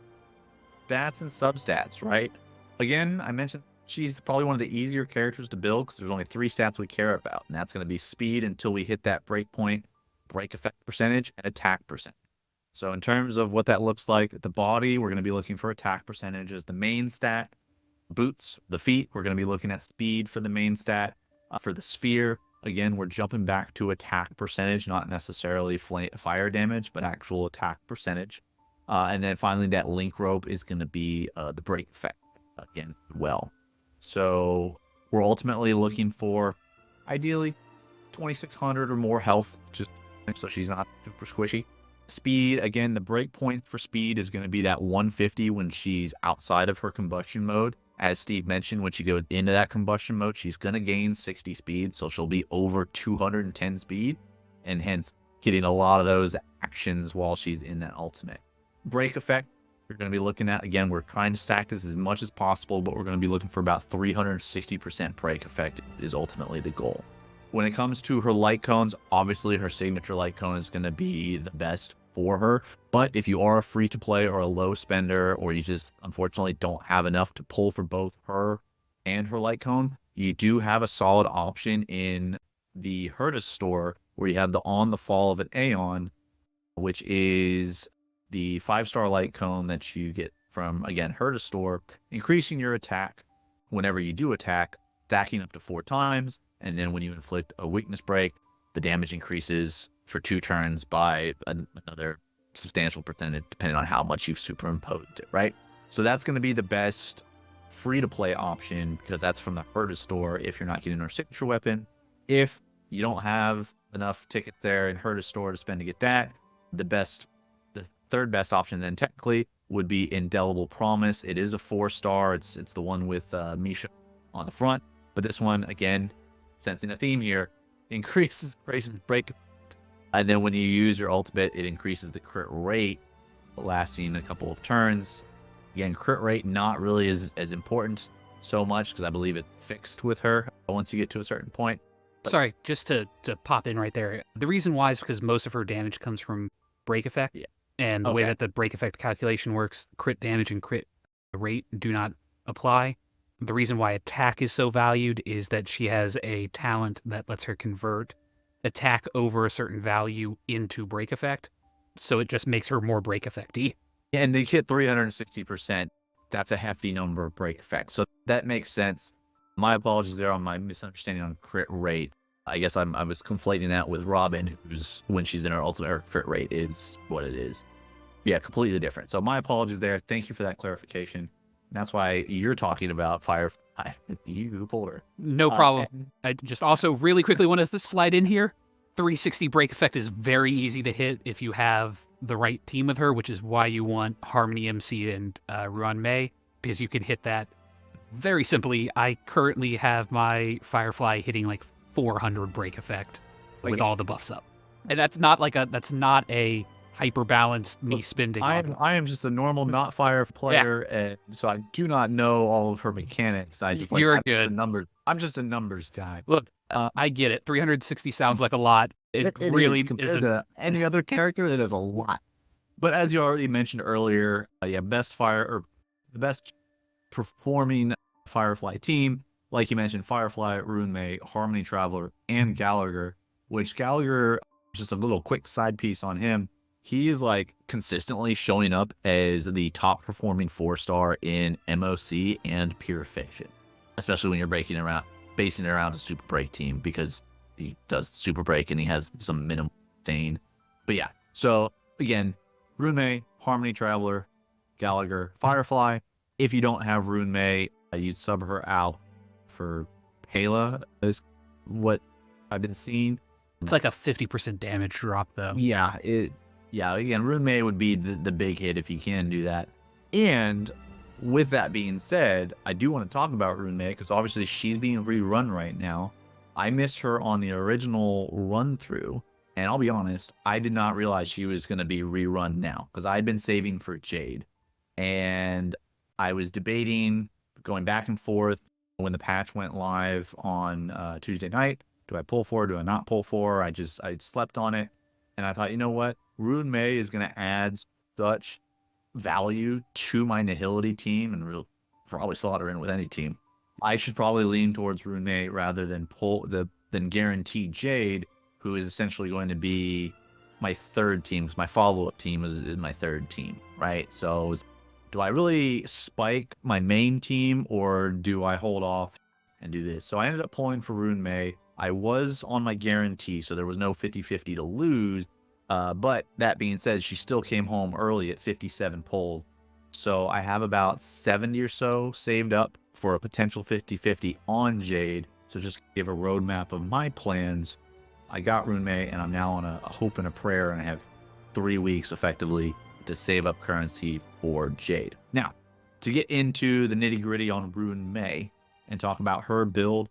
stats and substats, right? Again, I mentioned she's probably one of the easier characters to build because there's only 3 stats we care about, and that's going to be speed until we hit that break point, break effect percentage, and attack percentage. So in terms of what that looks like, the body, we're going to be looking for attack percentage as the main stat. Boots, the feet, we're going to be looking at speed for the main stat. For the sphere, again, we're jumping back to attack percentage, not necessarily fire damage, but actual attack percentage. And then finally, that link rope is going to be the break effect again, well. So we're ultimately looking for, ideally, 2,600 or more health, just so she's not super squishy. Speed, again, the break point for speed is going to be that 150 when she's outside of her combustion mode. As Steve mentioned, when she goes into that combustion mode, she's going to gain 60 speed, so she'll be over 210 speed, and hence getting a lot of those actions while she's in that ultimate. Break effect, you're going to be looking at, again, we're trying to stack this as much as possible, but we're going to be looking for about 360% break effect is ultimately the goal. When it comes to her light cones, obviously her signature light cone is going to be the best for her. But if you are a free to play or a low spender, or you just unfortunately don't have enough to pull for both her and her light cone, you do have a solid option in the Herta store where you have the On the Fall of an Aeon, which is the 5-star light cone that you get from, again, Herta store, increasing your attack whenever you do attack, stacking up to 4 times. And then when you inflict a weakness break, the damage increases for 2 turns by another substantial percentage, depending on how much you've superimposed it, right? So that's going to be the best free-to-play option, because that's from the Herta store if you're not getting our signature weapon. If you don't have enough tickets there in Herta store to spend to get that, the third best option then technically would be Indelible Promise. It is a 4-star. It's the one with Misha on the front. But this one, again, sensing a theme here, increases break. And then when you use your ultimate, it increases the crit rate, lasting a couple of turns. Again, crit rate not really as important so much, because I believe it's fixed with her once you get to a certain point. Sorry, just to pop in right there. The reason why is because most of her damage comes from break effect. Yeah. And the way that the break effect calculation works, crit damage and crit rate do not apply. The reason why attack is so valued is that she has a talent that lets her convert attack over a certain value into break effect. So it just makes her more break effecty. And they hit 360%. That's a hefty number of break effect. So that makes sense. My apologies there on my misunderstanding on crit rate. I guess I was conflating that with Robin, who's, when she's in her ultimate, her crit rate is what it is. Yeah, completely different. So my apologies there. Thank you for that clarification. That's why you're talking about Firefly. You pulled her. No problem. I just also really quickly wanted to slide in here. 360 break effect is very easy to hit if you have the right team with her, which is why you want Harmony MC and Ruan Mei, because you can hit that very simply. I currently have my Firefly hitting like 400 break effect with all the buffs up. And that's not a hyper balanced me spending. I am just a normal not fire player, and so I do not know all of her mechanics. I just You're good. Numbers. I'm just a numbers guy. Look, I get it. 360 sounds like a lot. It really compared to any other character. It is a lot. But as you already mentioned earlier, the best performing Firefly team, like you mentioned, Firefly, Ruan Mei, Harmony Traveler, and Gallagher. Which Gallagher, just a little quick side piece on him. He is like consistently showing up as the top performing 4-star in MOC and Pure Fiction, especially when you're basing it around a super break team, because he does super break and he has some minimum thing. But yeah, so again, Ruan Mei, Harmony Traveler, Gallagher, Firefly. If you don't have Ruan Mei, you'd sub her out for Pela, is what I've been seeing. It's like a 50% damage drop though. Yeah, again, Ruan Mei would be the big hit if you can do that. And with that being said, I do want to talk about Ruan Mei, because obviously she's being rerun right now. I missed her on the original run through, and I'll be honest, I did not realize she was going to be rerun now, because I'd been saving for Jade. And I was debating, going back and forth when the patch went live on Tuesday night. Do I pull for her? Do I not pull for her? I slept on it. And I thought, you know what? Ruan Mei is going to add such value to my Nihility team, and probably slot her in with any team. I should probably lean towards Ruan Mei rather than guarantee Jade, who is essentially going to be my third team, because my follow-up team is my third team, right? So do I really spike my main team, or do I hold off and do this? So I ended up pulling for Ruan Mei. I was on my guarantee, so there was no 50-50 to lose. But that being said, she still came home early at 57 pulled. So I have about 70 or so saved up for a potential 50-50 on Jade. So just give a roadmap of my plans I got Rune May, and I'm now on a hope and a prayer, and I have 3 weeks effectively to save up currency for Jade. Now, to get into the nitty gritty on Rune May and talk about her build,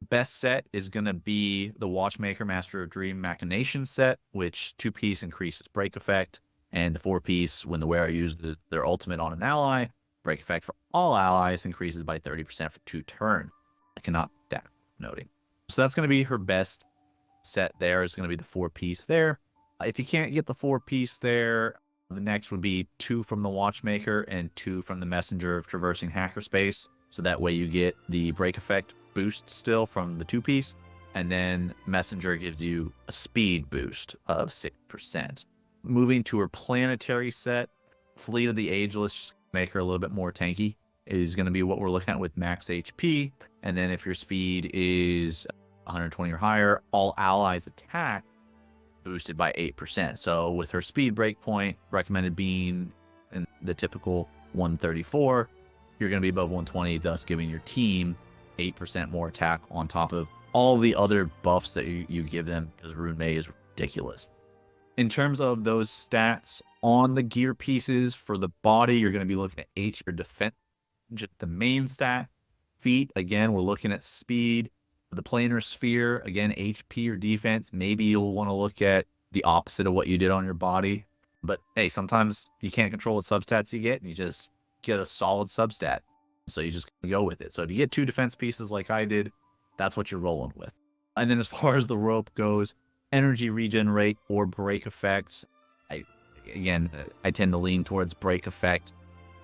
best set is going to be the Watchmaker Master of Dream Machination set, which 2-piece increases break effect, and the 4-piece, when the wearer uses their ultimate on an ally, break effect for all allies increases by 30% for 2 turns. I cannot that noting. So that's going to be her best set there. Is going to be the 4-piece there. If you can't get the 4-piece there, the next would be 2 from the Watchmaker and 2 from the Messenger of Traversing Hackerspace. So that way you get the break effect boost still from the 2-piece. And then Messenger gives you a speed boost of 6%. Moving to her planetary set, Fleet of the Ageless, just make her a little bit more tanky, is going to be what we're looking at with max HP. And then if your speed is 120 or higher, all allies attack boosted by 8%. So with her speed breakpoint recommended being in the typical 134, you're going to be above 120, thus giving your team 8% more attack on top of all the other buffs that you give them, because Rune May is ridiculous. In terms of those stats on the gear pieces, for the body, you're going to be looking at H or defense, just the main stat. Feet, again, we're looking at speed. The planar sphere, again, HP or defense. Maybe you'll want to look at the opposite of what you did on your body. But hey, sometimes you can't control what substats you get, and you just get a solid substat. So you just go with it. So if you get 2 defense pieces like I did, that's what you're rolling with. And then as far as the rope goes, energy regenerate or break effects. I tend to lean towards break effect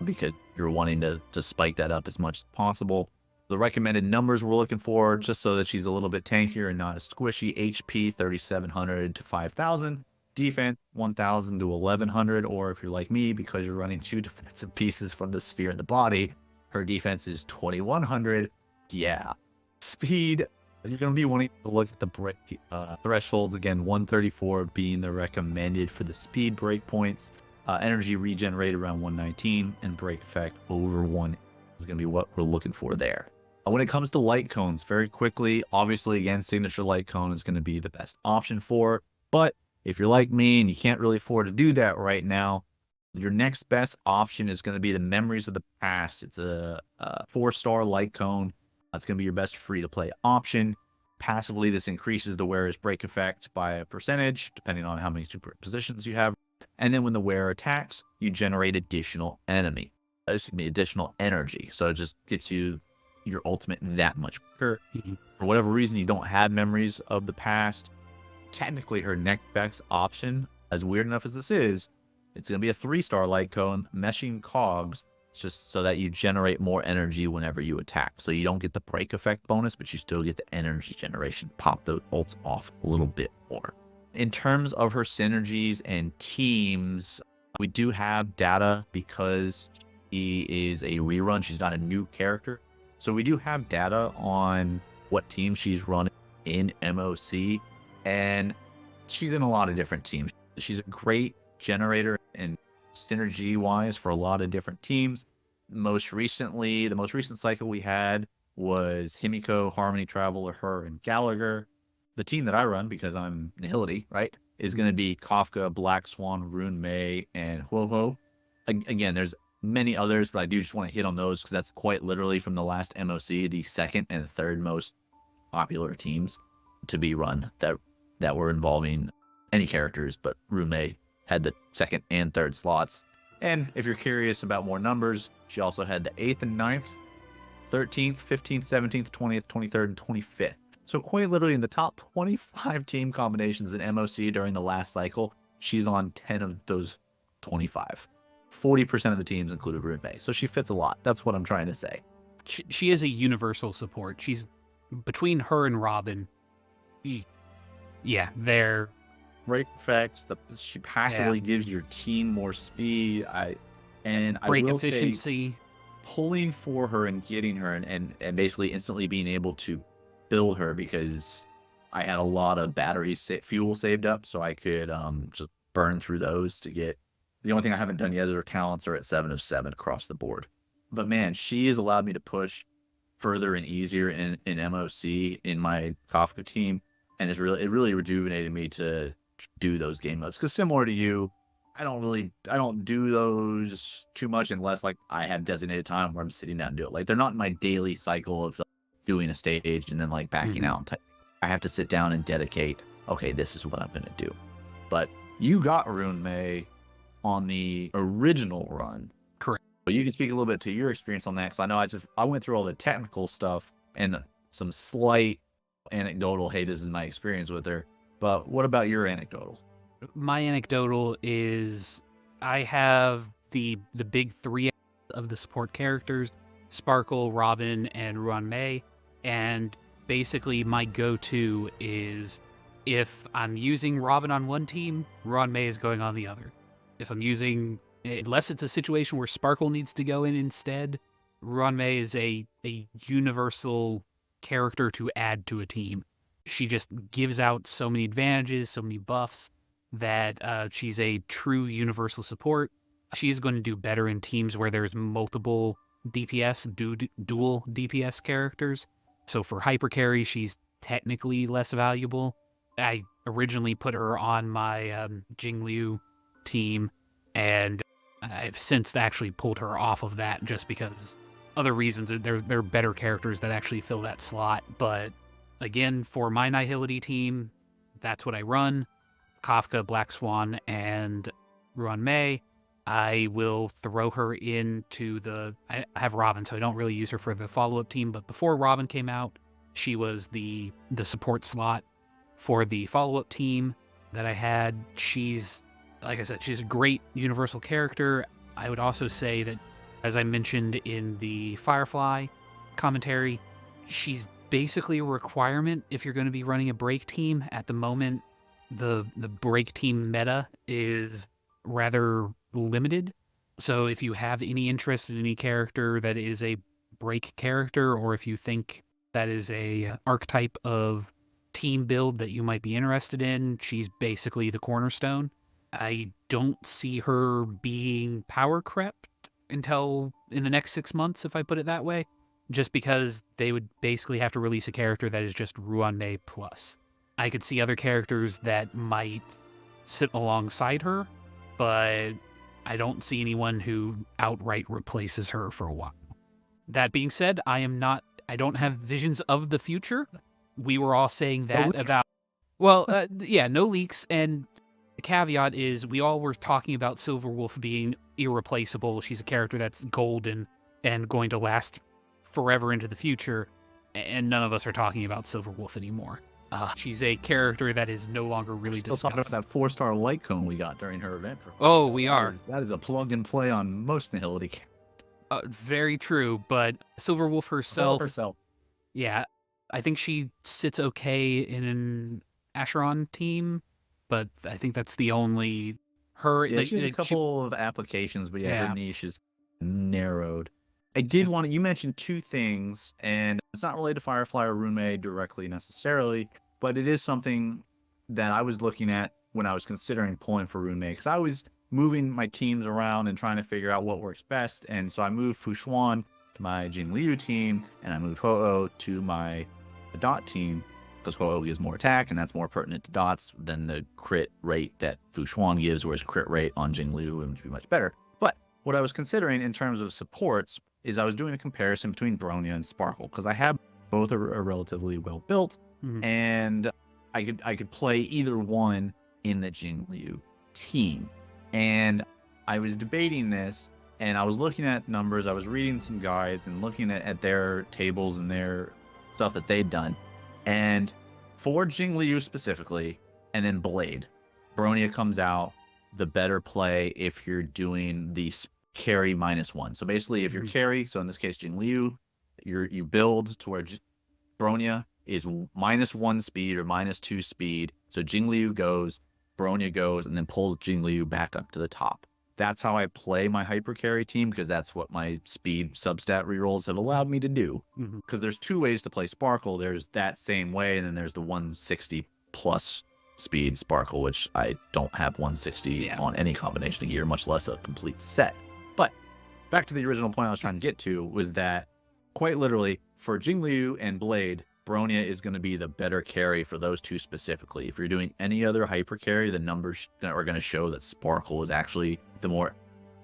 because you're wanting to spike that up as much as possible. The recommended numbers we're looking for, just so that she's a little bit tankier and not as squishy: HP 3,700 to 5,000, defense 1,000 to 1,100, or if you're like me, because you're running 2 defensive pieces from the sphere in the body, her defense is 2,100. Yeah. Speed, you're going to be wanting to look at the break thresholds. Again, 134 being the recommended for the speed breakpoints. Energy regenerate around 119, and break effect over 1 is going to be what we're looking for there. When it comes to light cones, very quickly, obviously, again, signature light cone is going to be the best option for. But if you're like me and you can't really afford to do that right now, your next best option is going to be the Memories of the Past. It's a 4-star light cone. That's going to be your best free-to-play option. Passively, this increases the wearer's break effect by a percentage, depending on how many superpositions you have. And then when the wearer attacks, you generate additional additional energy. So it just gets you your ultimate that much quicker. For whatever reason, you don't have Memories of the Past. Technically, her next best option, as weird enough as this is, it's going to be a 3-star light cone, meshing cogs, just so that you generate more energy whenever you attack. So you don't get the break effect bonus, but you still get the energy generation. Pop those bolts off a little bit more. In terms of her synergies and teams, we do have data because she is a rerun. She's not a new character. So we do have data on what team she's running in MOC, and she's in a lot of different teams. She's a great generator and synergy-wise for a lot of different teams. The most recent cycle we had was Himiko, Harmony Traveler, her, and Gallagher. The team that I run, because I'm Nihility, right, is going to be Kafka, Black Swan, Rune May, and Huoho. Again, there's many others, but I do just want to hit on those because that's quite literally from the last MOC, the second and third most popular teams to be run that were involving any characters, but Rune May had the second and third slots. And if you're curious about more numbers, she also had the 8th and 9th, 13th, 15th, 17th, 20th, 23rd, and 25th. So quite literally in the top 25 team combinations in MOC during the last cycle, she's on 10 of those 25. 40% of the teams included Rune May. So she fits a lot. That's what I'm trying to say. She is a universal support. She's between her and Robin. Yeah, they're break effects. She passively gives your team more speed. Break efficiency. Say, pulling for her and getting her and basically instantly being able to build her, because I had a lot of fuel saved up, so I could just burn through those to get. The only thing I haven't done yet is her talents are at 7 of 7 across the board. But man, she has allowed me to push further and easier in MOC in my Kafka team. and it really rejuvenated me to do those game modes. Because similar to you, I don't do those too much unless like I have designated time where I'm sitting down to do it. Like they're not in my daily cycle of doing a stage and then like backing out. I have to sit down and dedicate. Okay, this is what I'm gonna do. But you got Rune May on the original run. Correct. So you can speak a little bit to your experience on that, because I know I went through all the technical stuff and some slight anecdotal, hey, this is my experience with her. But what about your anecdotal? My anecdotal is I have the big three of the support characters, Sparkle, Robin, and Ruan Mei. And basically my go-to is if I'm using Robin on one team, Ruan Mei is going on the other. If I'm using, unless it's a situation where Sparkle needs to go in instead, Ruan Mei is a universal character to add to a team. She just gives out so many advantages, so many buffs, that she's a true universal support. She's going to do better in teams where there's multiple DPS, dual DPS characters. So for hyper carry, she's technically less valuable. I originally put her on my Jingliu team, and I've since actually pulled her off of that just because other reasons. There are better characters that actually fill that slot. But again, for my Nihility team, that's what I run. Kafka, Black Swan, and Ruan Mei. I will throw her into I have Robin, so I don't really use her for the follow-up team, but before Robin came out, she was the support slot for the follow-up team that I had. She's, like I said, she's a great universal character. I would also say that, as I mentioned in the Firefly commentary, she's basically a requirement if you're going to be running a break team. At the moment, the break team meta is rather limited. So if you have any interest in any character that is a break character, or if you think that is a archetype of team build that you might be interested in, she's basically the cornerstone. I don't see her being power crept until in the next 6 months, if I put it that way, just because they would basically have to release a character that is just Ruan Mei plus. I could see other characters that might sit alongside her, but I don't see anyone who outright replaces her for a while. That being said, I don't have visions of the future. We were all saying that about, no leaks. And the caveat is we all were talking about Silverwolf being irreplaceable. She's a character that's golden and going to last forever into the future. And none of us are talking about Silverwolf anymore. She's a character that is no longer really discussed. Still talking about that 4-star light cone we got during her event. Oh, we are. That is a plug and play on most Nihility. Very true, but Silverwolf herself. Yeah, I think she sits okay in an Acheron team, but I think that's the only her. Yeah, she has a couple of applications, but her niche is narrowed. I did want to, you mentioned two things, and it's not related to Firefly or Rune Mei directly necessarily, but it is something that I was looking at when I was considering pulling for Rune Mei, because I was moving my teams around and trying to figure out what works best. And so I moved Fushuan to my Jingliu team, and I moved Ho-Oh to my Dot team, because Ho-Oh gives more attack, and that's more pertinent to Dots than the crit rate that Fushuan gives, whereas crit rate on Jingliu would be much better. But what I was considering in terms of supports is I was doing a comparison between Bronya and Sparkle, because I have both are relatively well built, and I could play either one in the Jingliu team. And I was debating this, and I was looking at numbers, I was reading some guides and looking at their tables and their stuff that they'd done. And for Jingliu specifically, and then Blade, Bronya comes out the better play if you're doing the carry -1. So basically, if you're carry, so in this case Jingliu, you build to where Bronya is -1 speed or -2 speed. So Jingliu goes, Bronya goes, and then pulls Jingliu back up to the top. That's how I play my hyper carry team, because that's what my speed substat rerolls have allowed me to do. Because there's two ways to play Sparkle. There's that same way, and then there's the 160 plus speed Sparkle, which I don't have 160 on any combination of gear, much less a complete set. But back to the original point I was trying to get to was that quite literally for Jingliu and Blade, Bronya is going to be the better carry for those two specifically. If you're doing any other hyper carry, the numbers are going to show that Sparkle is actually the more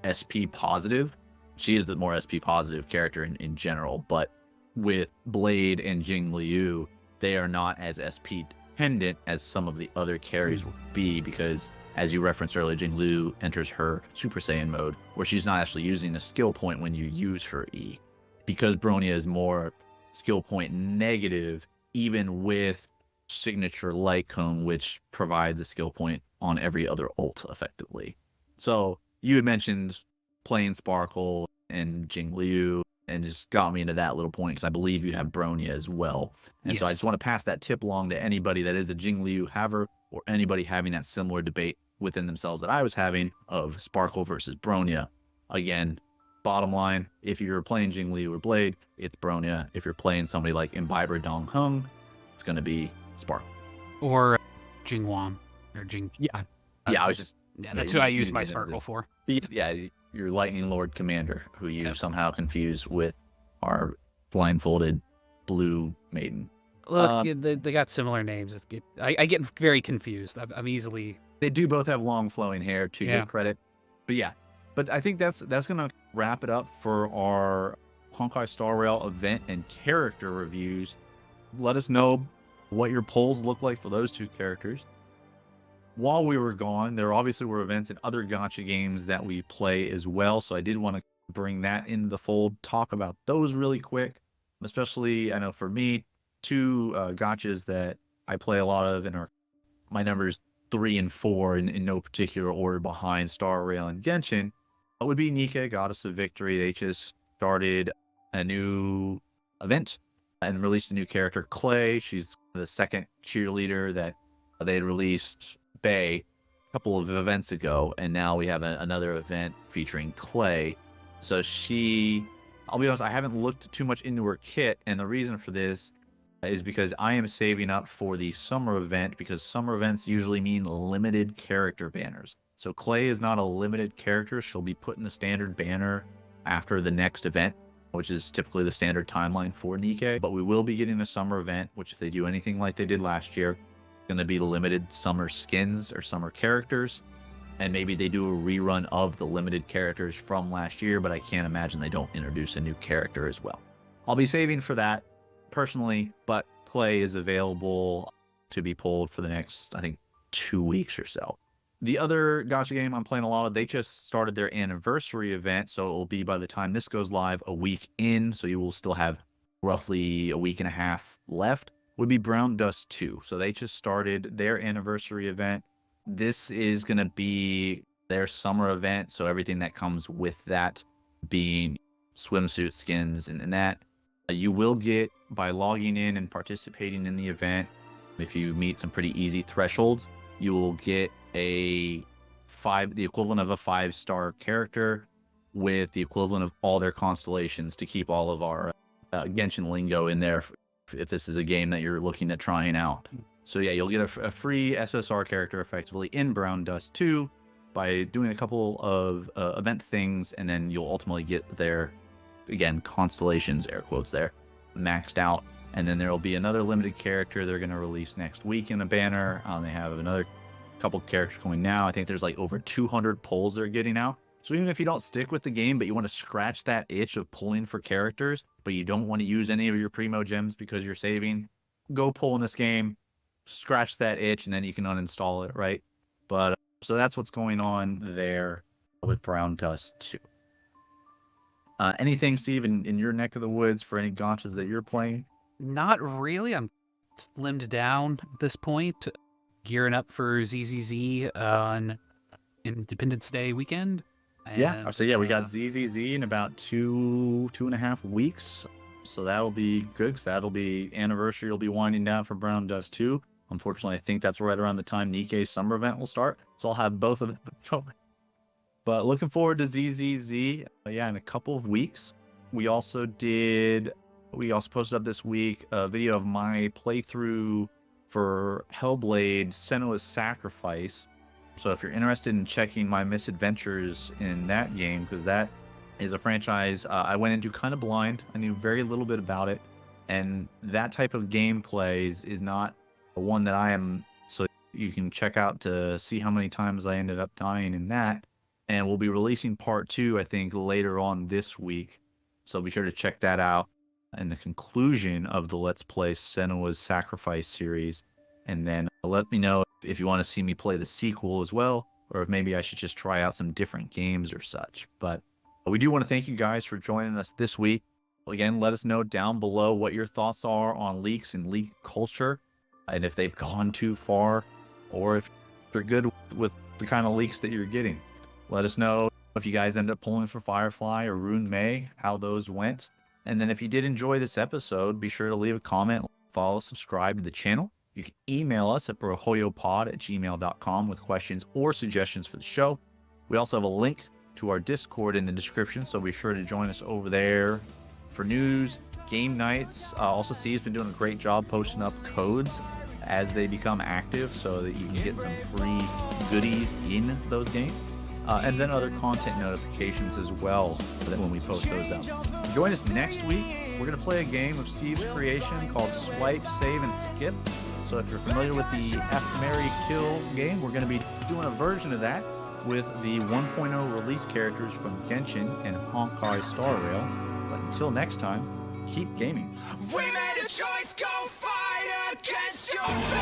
SP positive. She is the more SP positive character in general, but with Blade and Jing Liu, they are not as SP dependent as some of the other carries would be, because as you referenced earlier, Jing Liu enters her Super Saiyan mode where she's not actually using a skill point when you use her E. Because Bronya is more skill point negative, even with signature light cone, which provides a skill point on every other ult effectively. So you had mentioned playing Sparkle and Jing Liu, and just got me into that little point because I believe you have Bronya as well. And so I just want to pass that tip along to anybody that is a Jing Liu haver, or anybody having that similar debate within themselves that I was having of Sparkle versus Bronya. Again, bottom line, if you're playing Jing Liu or Blade, it's Bronya. If you're playing somebody like Imbiber Dong Hung, it's going to be Sparkle. Or Jing Wang. Or Jing. Yeah. Yeah, I was just. Yeah, that's who I use my Sparkle for. Yeah, your Lightning Lord Commander, who you somehow confused with our blindfolded blue maiden. Look, they got similar names. I get very confused. I'm easily. They do both have long flowing hair, to your credit. But yeah, but I think that's going to wrap it up for our Honkai Star Rail event and character reviews. Let us know what your polls look like for those two characters. While we were gone, there obviously were events and other gacha games that we play as well. So I did want to bring that into the fold, talk about those really quick. Especially, I know for me, two gachas that I play a lot of and are my numbers 3 and 4 in no particular order behind Star Rail and Genshin. That would be Nikke, Goddess of Victory. They just started a new event and released a new character, Clay. She's the second cheerleader that they had released Bay a couple of events ago, and now we have another event featuring Clay. So I'll be honest, I haven't looked too much into her kit, and the reason for this is because I am saving up for the summer event, because summer events usually mean limited character banners. So Clay is not a limited character. She'll be put in the standard banner after the next event, which is typically the standard timeline for Nikke. But we will be getting a summer event, which if they do anything like they did last year, going to be limited summer skins or summer characters. And maybe they do a rerun of the limited characters from last year, but I can't imagine they don't introduce a new character as well. I'll be saving for that personally, but Clay is available to be pulled for the next, I think, 2 weeks or so. The other gacha game I'm playing a lot of, they just started their anniversary event, so it will be, by the time this goes live, a week in, so you will still have roughly a week and a half left, would be Brown Dust 2. So they just started their anniversary event. This is going to be their summer event, so everything that comes with that being swimsuit skins and that. You will get, by logging in and participating in the event, if you meet some pretty easy thresholds, you will get the equivalent of a 5-star character with the equivalent of all their constellations to keep all of our Genshin lingo in there if this is a game that you're looking at trying out. So yeah, you'll get a free SSR character effectively in Brown Dust 2 by doing a couple of event things, and then you'll ultimately get their, again, constellations, air quotes there, maxed out. And then there'll be another limited character they're going to release next week in a banner. They have another couple characters going now. I think there's like over 200 polls they're getting out. So even if you don't stick with the game, but you want to scratch that itch of pulling for characters, but you don't want to use any of your primo gems because you're saving, go pull in this game, scratch that itch, and then you can uninstall it, right? But so that's what's going on there with Brown Dust 2. Anything, Steve, in your neck of the woods for any gachas that you're playing? Not really. I'm slimmed down at this point, gearing up for ZZZ on Independence Day weekend. And, so yeah, we got ZZZ in about 2.5 weeks. So that'll be good, because that'll be anniversary will be winding down for Brown Dust 2. Unfortunately, I think that's right around the time Nikke's summer event will start. So I'll have both of them. But looking forward to ZZZ. Yeah, in a couple of weeks. We also posted up this week a video of my playthrough for Hellblade Senua's Sacrifice. So if you're interested in checking my misadventures in that game, because that is a franchise I went into kind of blind. I knew very little bit about it. And that type of gameplay is not one that I am. So you can check out to see how many times I ended up dying in that. And we'll be releasing part 2, I think, later on this week. So be sure to check that out in the conclusion of the Let's Play Senua's Sacrifice series. And then let me know if you want to see me play the sequel as well, or if maybe I should just try out some different games or such. But we do want to thank you guys for joining us this week. Again, let us know down below what your thoughts are on leaks and leak culture, and if they've gone too far, or if they're good with the kind of leaks that you're getting. Let us know if you guys end up pulling for Firefly or Rune May, how those went. And then if you did enjoy this episode, be sure to leave a comment, follow, subscribe to the channel. You can email us at brohoyopod@gmail.com with questions or suggestions for the show. We also have a link to our Discord in the description, so be sure to join us over there for news, game nights. Also, Steve's been doing a great job posting up codes as they become active so that you can get some free goodies in those games. And then other content notifications as well when we post those out. Join us next week. We're going to play a game of Steve's creation called Swipe, Save, and Skip. So if you're familiar with the F, Marry, Kill game, we're going to be doing a version of that with the 1.0 release characters from Genshin and Honkai Star Rail. But until next time, keep gaming. We made a choice, go fight against your fate.